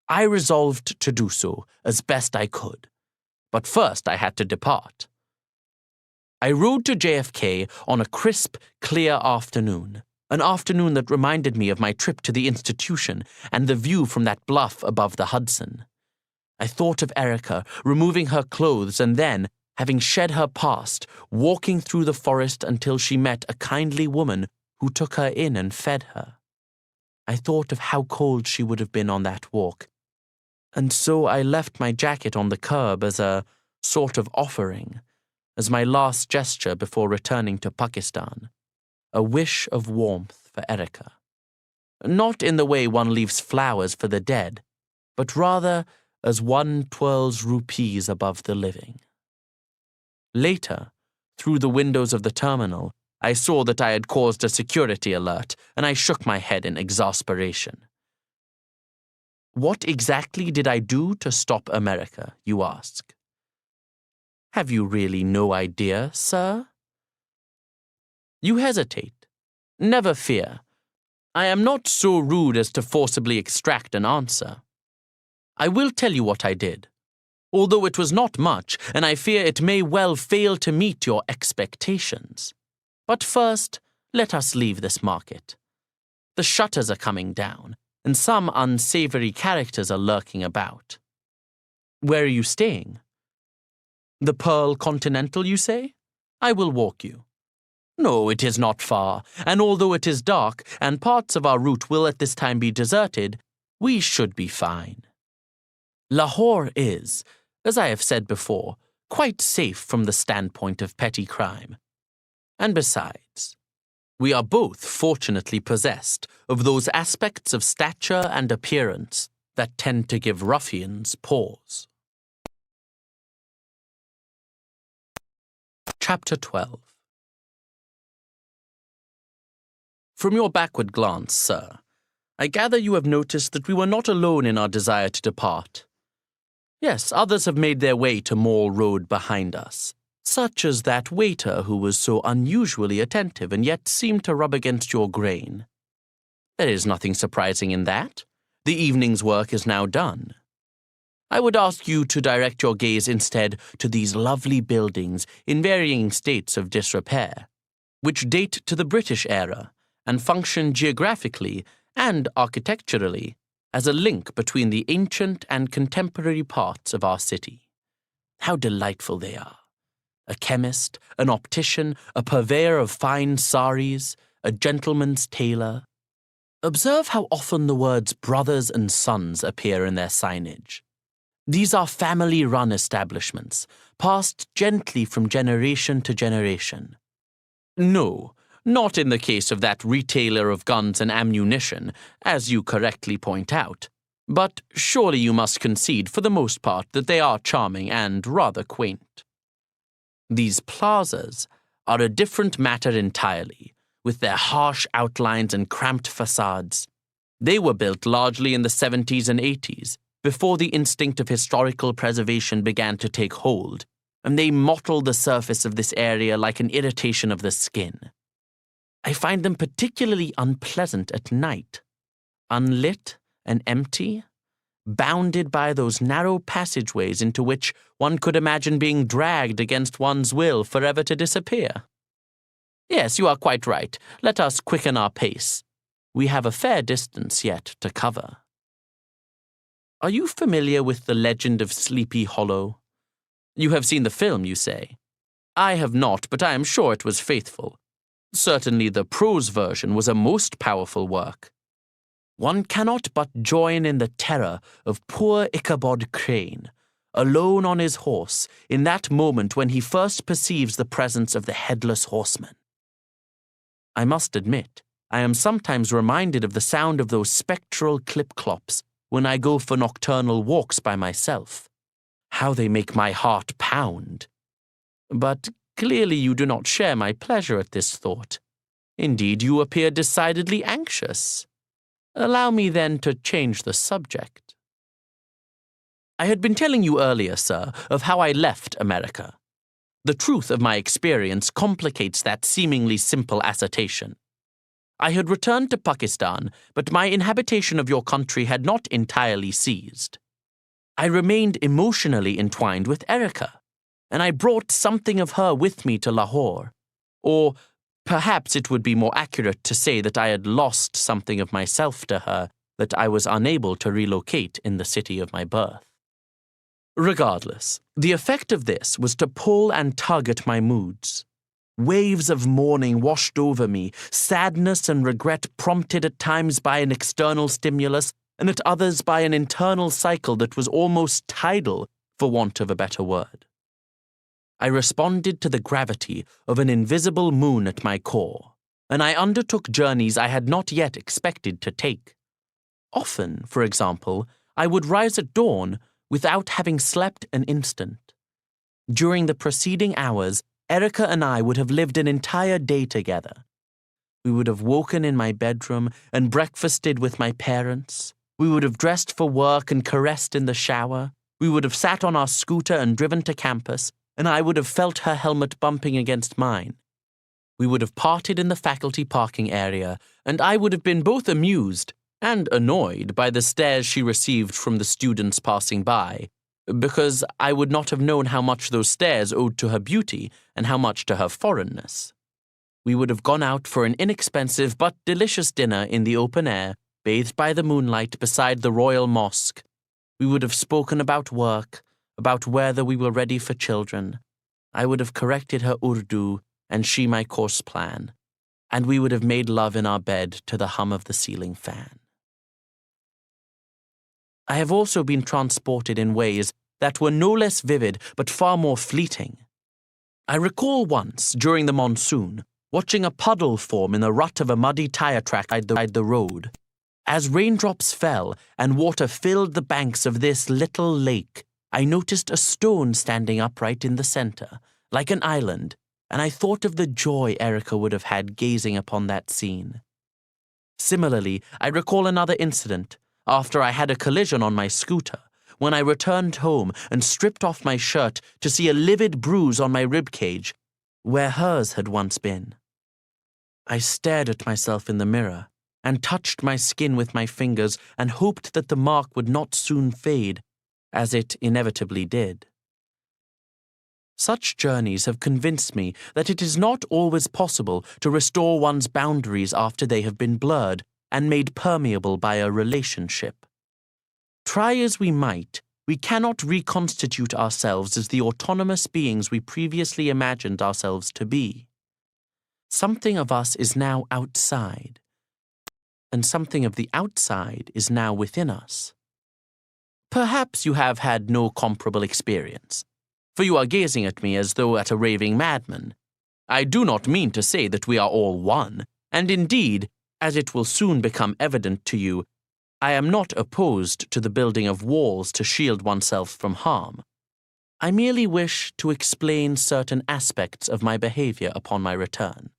I resolved to do so as best I could, but first I had to depart. I rode to JFK on a crisp, clear afternoon, an afternoon that reminded me of my trip to the institution and the view from that bluff above the Hudson. I thought of Erica removing her clothes and then, having shed her past, walking through the forest until she met a kindly woman who took her in and fed her. I thought of how cold she would have been on that walk, And so I left my jacket on the curb as a sort of offering, as my last gesture before returning to Pakistan, a wish of warmth for Erica. Not in the way one leaves flowers for the dead, but rather as one twirls rupees above the living. Later, through the windows of the terminal, I saw that I had caused a security alert, and I shook my head in exasperation. What exactly did I do to stop America, you ask? Have you really no idea, sir? You hesitate. Never fear. I am not so rude as to forcibly extract an answer. I will tell you what I did, although it was not much, and I fear it may well fail to meet your expectations. But first, let us leave this market. The shutters are coming down, and some unsavory characters are lurking about. Where are you staying? The Pearl Continental, you say? I will walk you. No, it is not far, and although it is dark, and parts of our route will at this time be deserted, we should be fine. Lahore is, as I have said before, quite safe from the standpoint of petty crime. And besides, we are both fortunately possessed of those aspects of stature and appearance that tend to give ruffians pause. Chapter 12. From your backward glance, sir, I gather you have noticed that we were not alone in our desire to depart. Yes, others have made their way to Mall Road behind us, such as that waiter who was so unusually attentive and yet seemed to rub against your grain. There is nothing surprising in that. The evening's work is now done. I would ask you to direct your gaze instead to these lovely buildings in varying states of disrepair, which date to the British era and function geographically and architecturally as a link between the ancient and contemporary parts of our city. How delightful they are. A chemist, an optician, a purveyor of fine saris, a gentleman's tailor. Observe how often the words brothers and sons appear in their signage. These are family-run establishments, passed gently from generation to generation. No, not in the case of that retailer of guns and ammunition, as you correctly point out, but surely you must concede for the most part that they are charming and rather quaint. These plazas are a different matter entirely, with their harsh outlines and cramped facades. They were built largely in the 70s and 80s, before the instinct of historical preservation began to take hold, and they mottled the surface of this area like an irritation of the skin. I find them particularly unpleasant at night, unlit and empty, bounded by those narrow passageways into which one could imagine being dragged against one's will forever to disappear. Yes, you are quite right. Let us quicken our pace. We have a fair distance yet to cover. Are you familiar with the legend of Sleepy Hollow? You have seen the film, you say. I have not, but I am sure it was faithful. Certainly the prose version was a most powerful work. One cannot but join in the terror of poor Ichabod Crane, alone on his horse, in that moment when he first perceives the presence of the headless horseman. I must admit, I am sometimes reminded of the sound of those spectral clip-clops when I go for nocturnal walks by myself. How they make my heart pound. But clearly you do not share my pleasure at this thought. Indeed, you appear decidedly anxious. Allow me then to change the subject. I had been telling you earlier, sir, of how I left America. The truth of my experience complicates that seemingly simple assertion. I had returned to Pakistan, but my inhabitation of your country had not entirely ceased. I remained emotionally entwined with Erica, and I brought something of her with me to Lahore. Or perhaps it would be more accurate to say that I had lost something of myself to her that I was unable to relocate in the city of my birth. Regardless, the effect of this was to pull and tug at my moods. Waves of mourning washed over me, sadness and regret prompted at times by an external stimulus, and at others by an internal cycle that was almost tidal, for want of a better word. I responded to the gravity of an invisible moon at my core, and I undertook journeys I had not yet expected to take. Often, for example, I would rise at dawn without having slept an instant. During the preceding hours, Erica and I would have lived an entire day together. We would have woken in my bedroom and breakfasted with my parents. We would have dressed for work and caressed in the shower. We would have sat on our scooter and driven to campus, and I would have felt her helmet bumping against mine. We would have parted in the faculty parking area, and I would have been both amused and annoyed by the stares she received from the students passing by, because I would not have known how much those stares owed to her beauty and how much to her foreignness. We would have gone out for an inexpensive but delicious dinner in the open air, bathed by the moonlight beside the Royal Mosque. We would have spoken about work, about whether we were ready for children. I would have corrected her Urdu and she my course plan, and we would have made love in our bed to the hum of the ceiling fan. I have also been transported in ways that were no less vivid but far more fleeting. I recall once, during the monsoon, watching a puddle form in the rut of a muddy tire track beside the road. As raindrops fell and water filled the banks of this little lake, I noticed a stone standing upright in the center, like an island, and I thought of the joy Erica would have had gazing upon that scene. Similarly, I recall another incident, after I had a collision on my scooter, when I returned home and stripped off my shirt to see a livid bruise on my ribcage, where hers had once been. I stared at myself in the mirror and touched my skin with my fingers and hoped that the mark would not soon fade, as it inevitably did. Such journeys have convinced me that it is not always possible to restore one's boundaries after they have been blurred and made permeable by a relationship. Try as we might, we cannot reconstitute ourselves as the autonomous beings we previously imagined ourselves to be. Something of us is now outside, and something of the outside is now within us. Perhaps you have had no comparable experience, for you are gazing at me as though at a raving madman. I do not mean to say that we are all one, and indeed, as it will soon become evident to you, I am not opposed to the building of walls to shield oneself from harm. I merely wish to explain certain aspects of my behavior upon my return.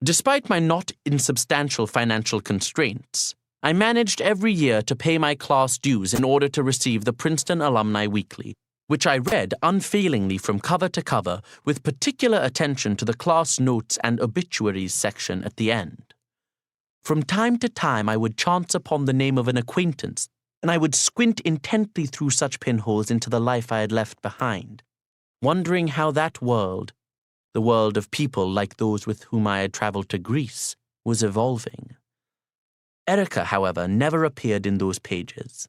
Despite my not insubstantial financial constraints, I managed every year to pay my class dues in order to receive the Princeton Alumni Weekly, which I read unfailingly from cover to cover with particular attention to the class notes and obituaries section at the end. From time to time I would chance upon the name of an acquaintance, and I would squint intently through such pinholes into the life I had left behind, wondering how that world, the world of people like those with whom I had traveled to Greece, was evolving. Erica, however, never appeared in those pages,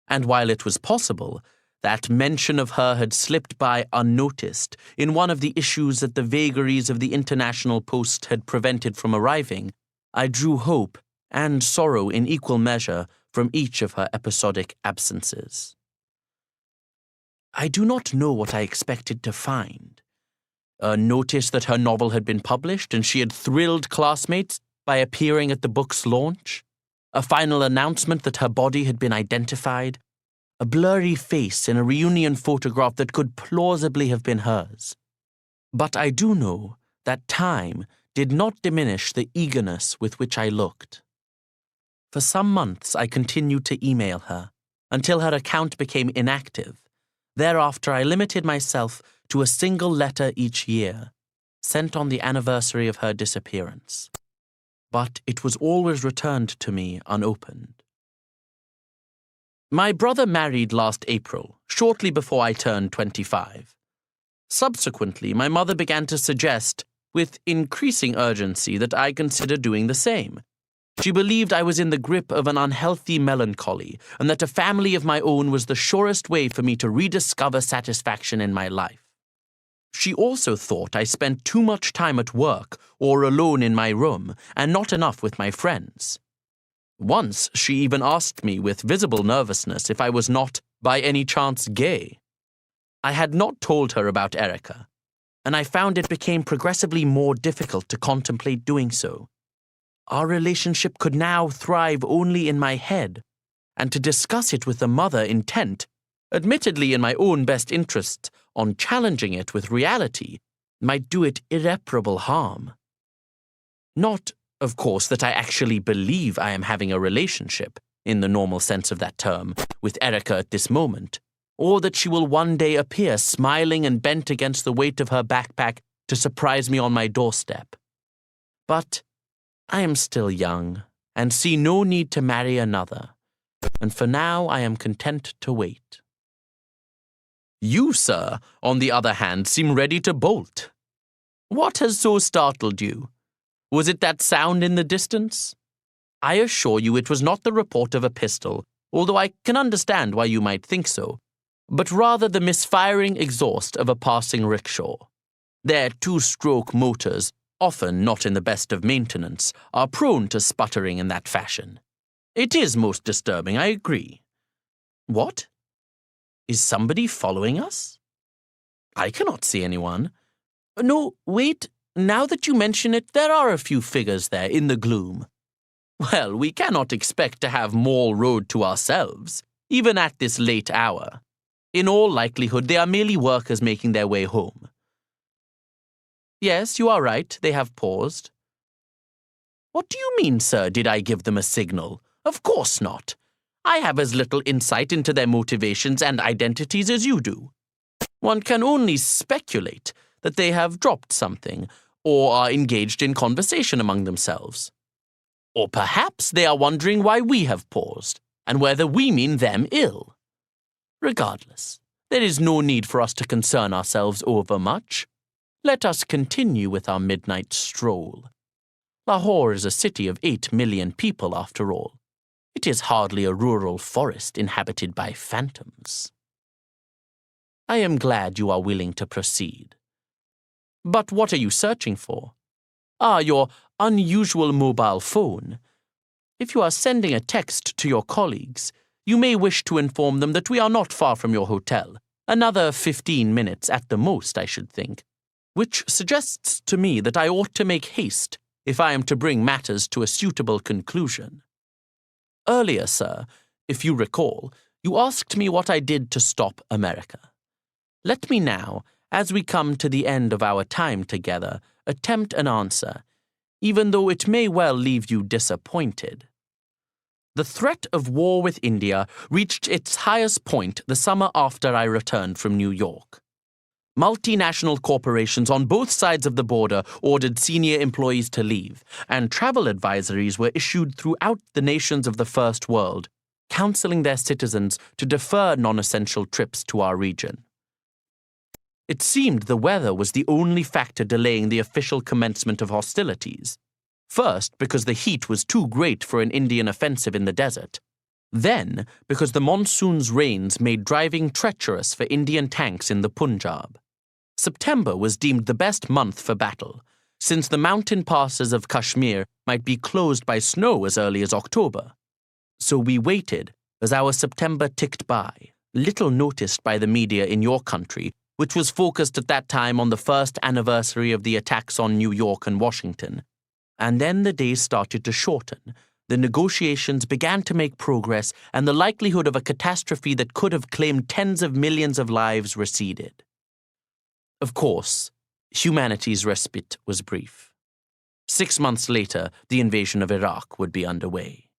and while it was possible that mention of her had slipped by unnoticed in one of the issues that the vagaries of the International Post had prevented from arriving, I drew hope and sorrow in equal measure from each of her episodic absences. I do not know what I expected to find. A notice that her novel had been published and she had thrilled classmates by appearing at the book's launch, a final announcement that her body had been identified, a blurry face in a reunion photograph that could plausibly have been hers. But I do know that time did not diminish the eagerness with which I looked. For some months I continued to email her, until her account became inactive. Thereafter I limited myself to a single letter each year, sent on the anniversary of her disappearance. But it was always returned to me unopened. My brother married last April, shortly before I turned 25. Subsequently, my mother began to suggest, with increasing urgency, that I consider doing the same. She believed I was in the grip of an unhealthy melancholy, and that a family of my own was the surest way for me to rediscover satisfaction in my life. She also thought I spent too much time at work or alone in my room, and not enough with my friends. Once she even asked me with visible nervousness if I was not, by any chance, gay. I had not told her about Erica, and I found it became progressively more difficult to contemplate doing so. Our relationship could now thrive only in my head, and to discuss it with the mother intent, admittedly in my own best interest, on challenging it with reality, might do it irreparable harm. Not, of course, that I actually believe I am having a relationship, in the normal sense of that term, with Erica at this moment, or that she will one day appear smiling and bent against the weight of her backpack to surprise me on my doorstep. But I am still young, and see no need to marry another, and for now I am content to wait. You, sir, on the other hand, seem ready to bolt. What has so startled you? Was it that sound in the distance? I assure you it was not the report of a pistol, although I can understand why you might think so, but rather the misfiring exhaust of a passing rickshaw. Their two-stroke motors, often not in the best of maintenance, are prone to sputtering in that fashion. It is most disturbing, I agree. What? Is somebody following us? I cannot see anyone. No, wait, now that you mention it, there are a few figures there in the gloom. Well, we cannot expect to have Mall Road to ourselves, even at this late hour. In all likelihood, they are merely workers making their way home. Yes, you are right, they have paused. What do you mean, sir, did I give them a signal? Of course not. I have as little insight into their motivations and identities as you do. One can only speculate that they have dropped something, or are engaged in conversation among themselves. Or perhaps they are wondering why we have paused, and whether we mean them ill. Regardless, there is no need for us to concern ourselves overmuch. Let us continue with our midnight stroll. Lahore is a city of 8 million people, after all. It is hardly a rural forest inhabited by phantoms. I am glad you are willing to proceed. But what are you searching for? Your unusual mobile phone. If you are sending a text to your colleagues, you may wish to inform them that we are not far from your hotel. Another 15 minutes at the most, I should think, which suggests to me that I ought to make haste if I am to bring matters to a suitable conclusion. Earlier, sir, if you recall, you asked me what I did to stop America. Let me now, as we come to the end of our time together, attempt an answer, even though it may well leave you disappointed. The threat of war with India reached its highest point the summer after I returned from New York. Multinational corporations on both sides of the border ordered senior employees to leave, and travel advisories were issued throughout the nations of the First World, counseling their citizens to defer non-essential trips to our region. It seemed the weather was the only factor delaying the official commencement of hostilities. First, because the heat was too great for an Indian offensive in the desert. Then, because the monsoon's rains made driving treacherous for Indian tanks in the Punjab. September was deemed the best month for battle, since the mountain passes of Kashmir might be closed by snow as early as October. So we waited as our September ticked by, little noticed by the media in your country, which was focused at that time on the first anniversary of the attacks on New York and Washington. And then the days started to shorten. The negotiations began to make progress, and the likelihood of a catastrophe that could have claimed tens of millions of lives receded. Of course, humanity's respite was brief. 6 months later, the invasion of Iraq would be underway.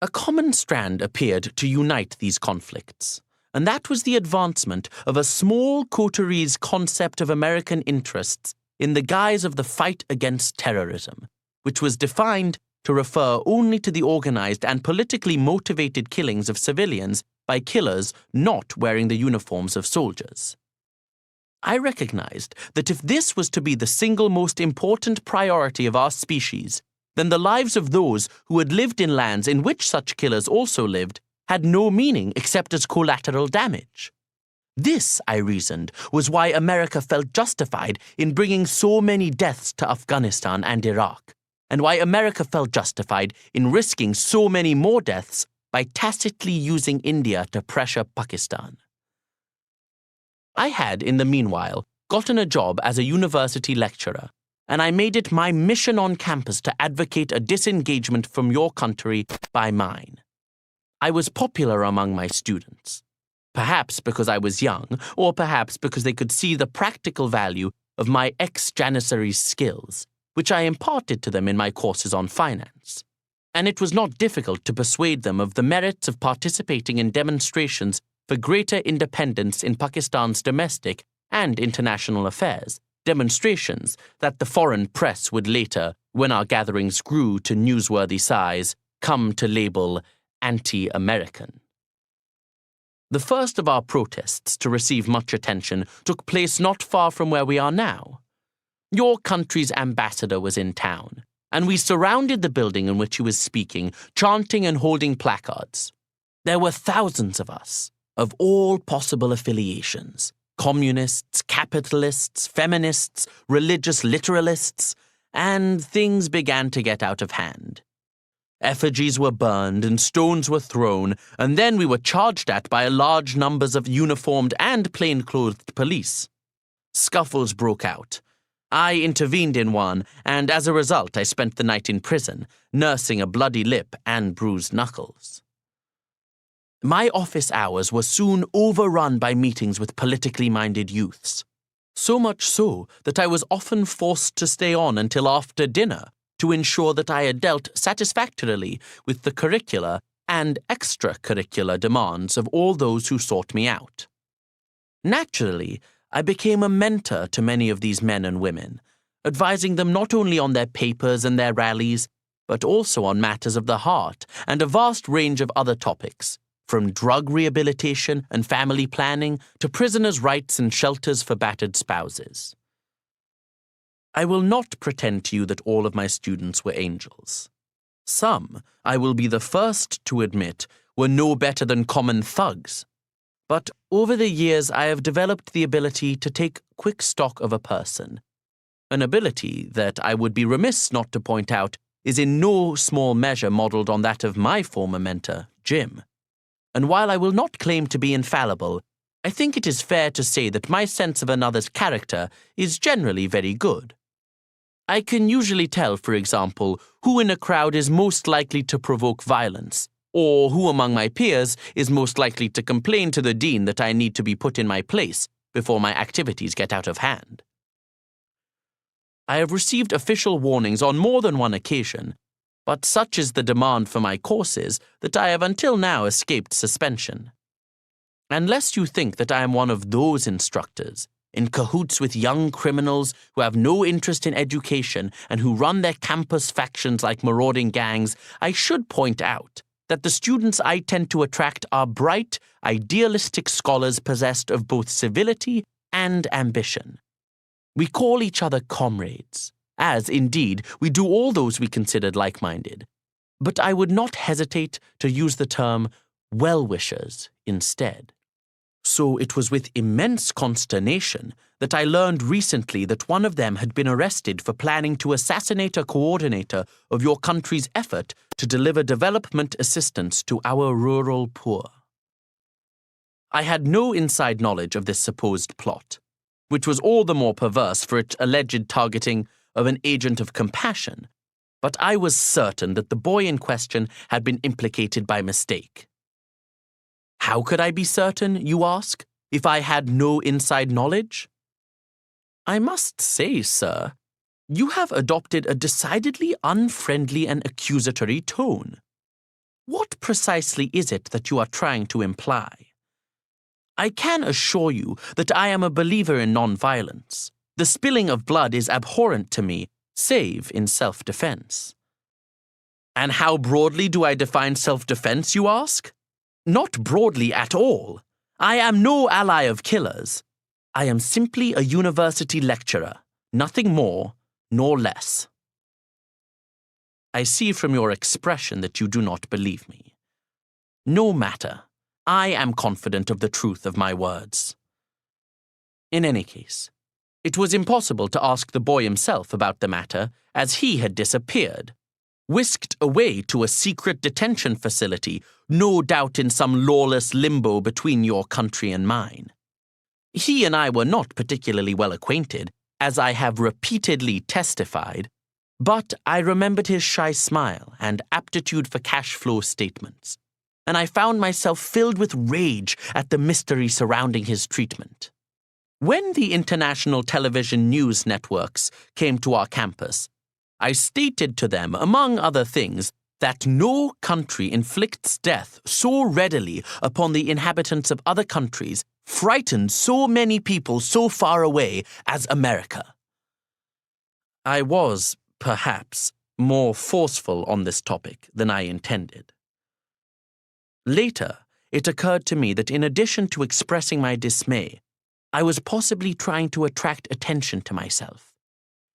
A common strand appeared to unite these conflicts, and that was the advancement of a small coterie's concept of American interests in the guise of the fight against terrorism, which was defined to refer only to the organized and politically motivated killings of civilians by killers not wearing the uniforms of soldiers. I recognized that if this was to be the single most important priority of our species, then the lives of those who had lived in lands in which such killers also lived had no meaning except as collateral damage. This, I reasoned, was why America felt justified in bringing so many deaths to Afghanistan and Iraq, and why America felt justified in risking so many more deaths by tacitly using India to pressure Pakistan. I had, in the meanwhile, gotten a job as a university lecturer, and I made it my mission on campus to advocate a disengagement from your country by mine. I was popular among my students, perhaps because I was young, or perhaps because they could see the practical value of my ex-janissary's skills, which I imparted to them in my courses on finance. And it was not difficult to persuade them of the merits of participating in demonstrations for greater independence in Pakistan's domestic and international affairs, demonstrations that the foreign press would later, when our gatherings grew to newsworthy size, come to label anti-American. The first of our protests to receive much attention took place not far from where we are now. Your country's ambassador was in town, and we surrounded the building in which he was speaking, chanting and holding placards. There were thousands of us, of all possible affiliations: communists, capitalists, feminists, religious literalists, and things began to get out of hand. Effigies were burned and stones were thrown, and then we were charged at by large numbers of uniformed and plain-clothed police. Scuffles broke out. I intervened in one, and as a result I spent the night in prison, nursing a bloody lip and bruised knuckles. My office hours were soon overrun by meetings with politically minded youths, so much so that I was often forced to stay on until after dinner to ensure that I had dealt satisfactorily with the curricular and extracurricular demands of all those who sought me out. Naturally, I became a mentor to many of these men and women, advising them not only on their papers and their rallies, but also on matters of the heart and a vast range of other topics, from drug rehabilitation and family planning to prisoners' rights and shelters for battered spouses. I will not pretend to you that all of my students were angels. Some, I will be the first to admit, were no better than common thugs. But over the years I have developed the ability to take quick stock of a person, an ability that I would be remiss not to point out is in no small measure modeled on that of my former mentor, Jim. And while I will not claim to be infallible, I think it is fair to say that my sense of another's character is generally very good. I can usually tell, for example, who in a crowd is most likely to provoke violence, or who among my peers is most likely to complain to the dean that I need to be put in my place before my activities get out of hand. I have received official warnings on more than one occasion, but such is the demand for my courses that I have until now escaped suspension. Unless you think that I am one of those instructors, in cahoots with young criminals who have no interest in education and who run their campus factions like marauding gangs, I should point out that the students I tend to attract are bright, idealistic scholars possessed of both civility and ambition. We call each other comrades, as, indeed, we do all those we considered like-minded, but I would not hesitate to use the term well-wishers instead. So it was with immense consternation that I learned recently that one of them had been arrested for planning to assassinate a coordinator of your country's effort to deliver development assistance to our rural poor. I had no inside knowledge of this supposed plot, which was all the more perverse for its alleged targeting of an agent of compassion, but I was certain that the boy in question had been implicated by mistake. How could I be certain, you ask, if I had no inside knowledge? I must say, sir, you have adopted a decidedly unfriendly and accusatory tone. What precisely is it that you are trying to imply? I can assure you that I am a believer in nonviolence. The spilling of blood is abhorrent to me, save in self-defense. And how broadly do I define self-defense, you ask? Not broadly at all. I am no ally of killers. I am simply a university lecturer, nothing more nor less. I see from your expression that you do not believe me. No matter. I am confident of the truth of my words. In any case, It was impossible to ask the boy himself about the matter, as he had disappeared, whisked away to a secret detention facility, no doubt in some lawless limbo between your country and mine. He and I were not particularly well acquainted, as I have repeatedly testified, but I remembered his shy smile and aptitude for cash flow statements, and I found myself filled with rage at the mystery surrounding his treatment. When the international television news networks came to our campus, I stated to them, among other things, that no country inflicts death so readily upon the inhabitants of other countries, frightens so many people so far away as America. I was, perhaps, more forceful on this topic than I intended. Later, it occurred to me that in addition to expressing my dismay, I was possibly trying to attract attention to myself.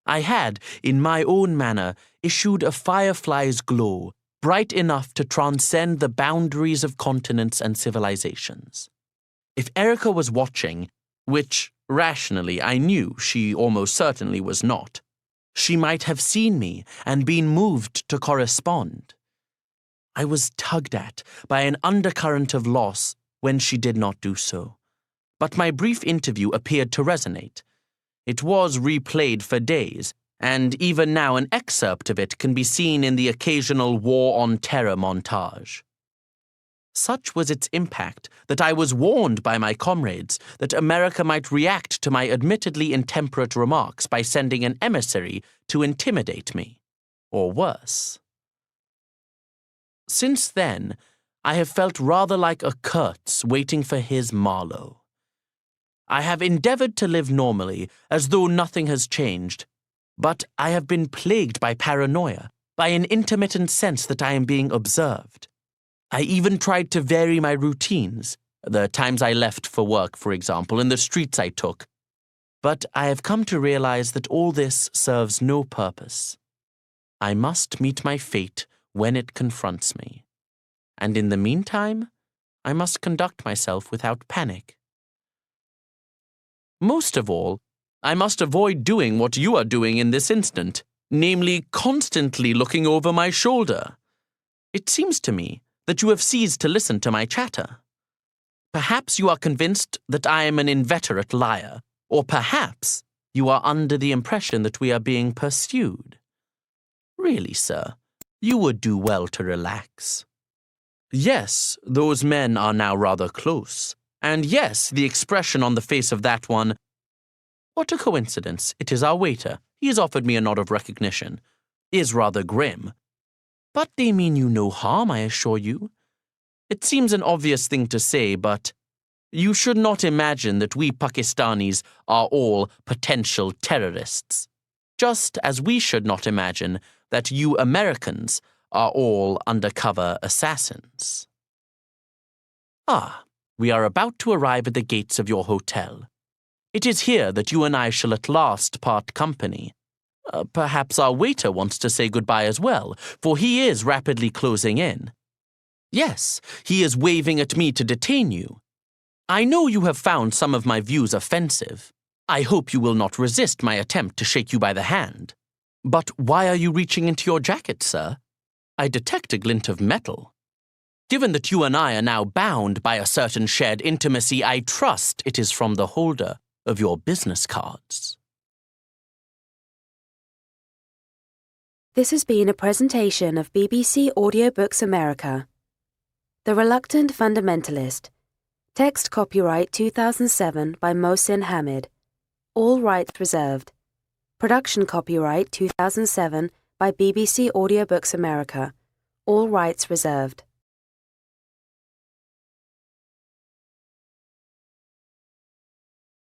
I had, in my own manner, issued a firefly's glow, bright enough to transcend the boundaries of continents and civilizations. If Erica was watching, which, rationally, I knew she almost certainly was not, she might have seen me and been moved to correspond. I was tugged at by an undercurrent of loss when she did not do so. But my brief interview appeared to resonate. It was replayed for days, and even now an excerpt of it can be seen in the occasional War on Terror montage. Such was its impact that I was warned by my comrades that America might react to my admittedly intemperate remarks by sending an emissary to intimidate me, or worse. Since then, I have felt rather like a Kurtz waiting for his Marlowe. I have endeavored to live normally, as though nothing has changed, but I have been plagued by paranoia, by an intermittent sense that I am being observed. I even tried to vary my routines, the times I left for work, for example, and the streets I took, but I have come to realize that all this serves no purpose. I must meet my fate when it confronts me, and in the meantime, I must conduct myself without panic. Most of all, I must avoid doing what you are doing in this instant, namely constantly looking over my shoulder. It seems to me that you have ceased to listen to my chatter. Perhaps you are convinced that I am an inveterate liar, or perhaps you are under the impression that we are being pursued. Really, sir, you would do well to relax. Yes, those men are now rather close. And yes, the expression on the face of that one, what a coincidence, it is our waiter, he has offered me a nod of recognition, is rather grim. But they mean you no harm, I assure you. It seems an obvious thing to say, but you should not imagine that we Pakistanis are all potential terrorists, just as we should not imagine that you Americans are all undercover assassins. Ah, we are about to arrive at the gates of your hotel. It is here that you and I shall at last part company. Perhaps our waiter wants to say goodbye as well, for he is rapidly closing in. Yes, he is waving at me to detain you. I know you have found some of my views offensive. I hope you will not resist my attempt to shake you by the hand. But why are you reaching into your jacket, sir? I detect a glint of metal. Given that you and I are now bound by a certain shared intimacy, I trust it is from the holder of your business cards. This has been a presentation of BBC Audiobooks America. The Reluctant Fundamentalist. Text copyright 2007 by Mohsin Hamid. All rights reserved. Production copyright 2007 by BBC Audiobooks America. All rights reserved.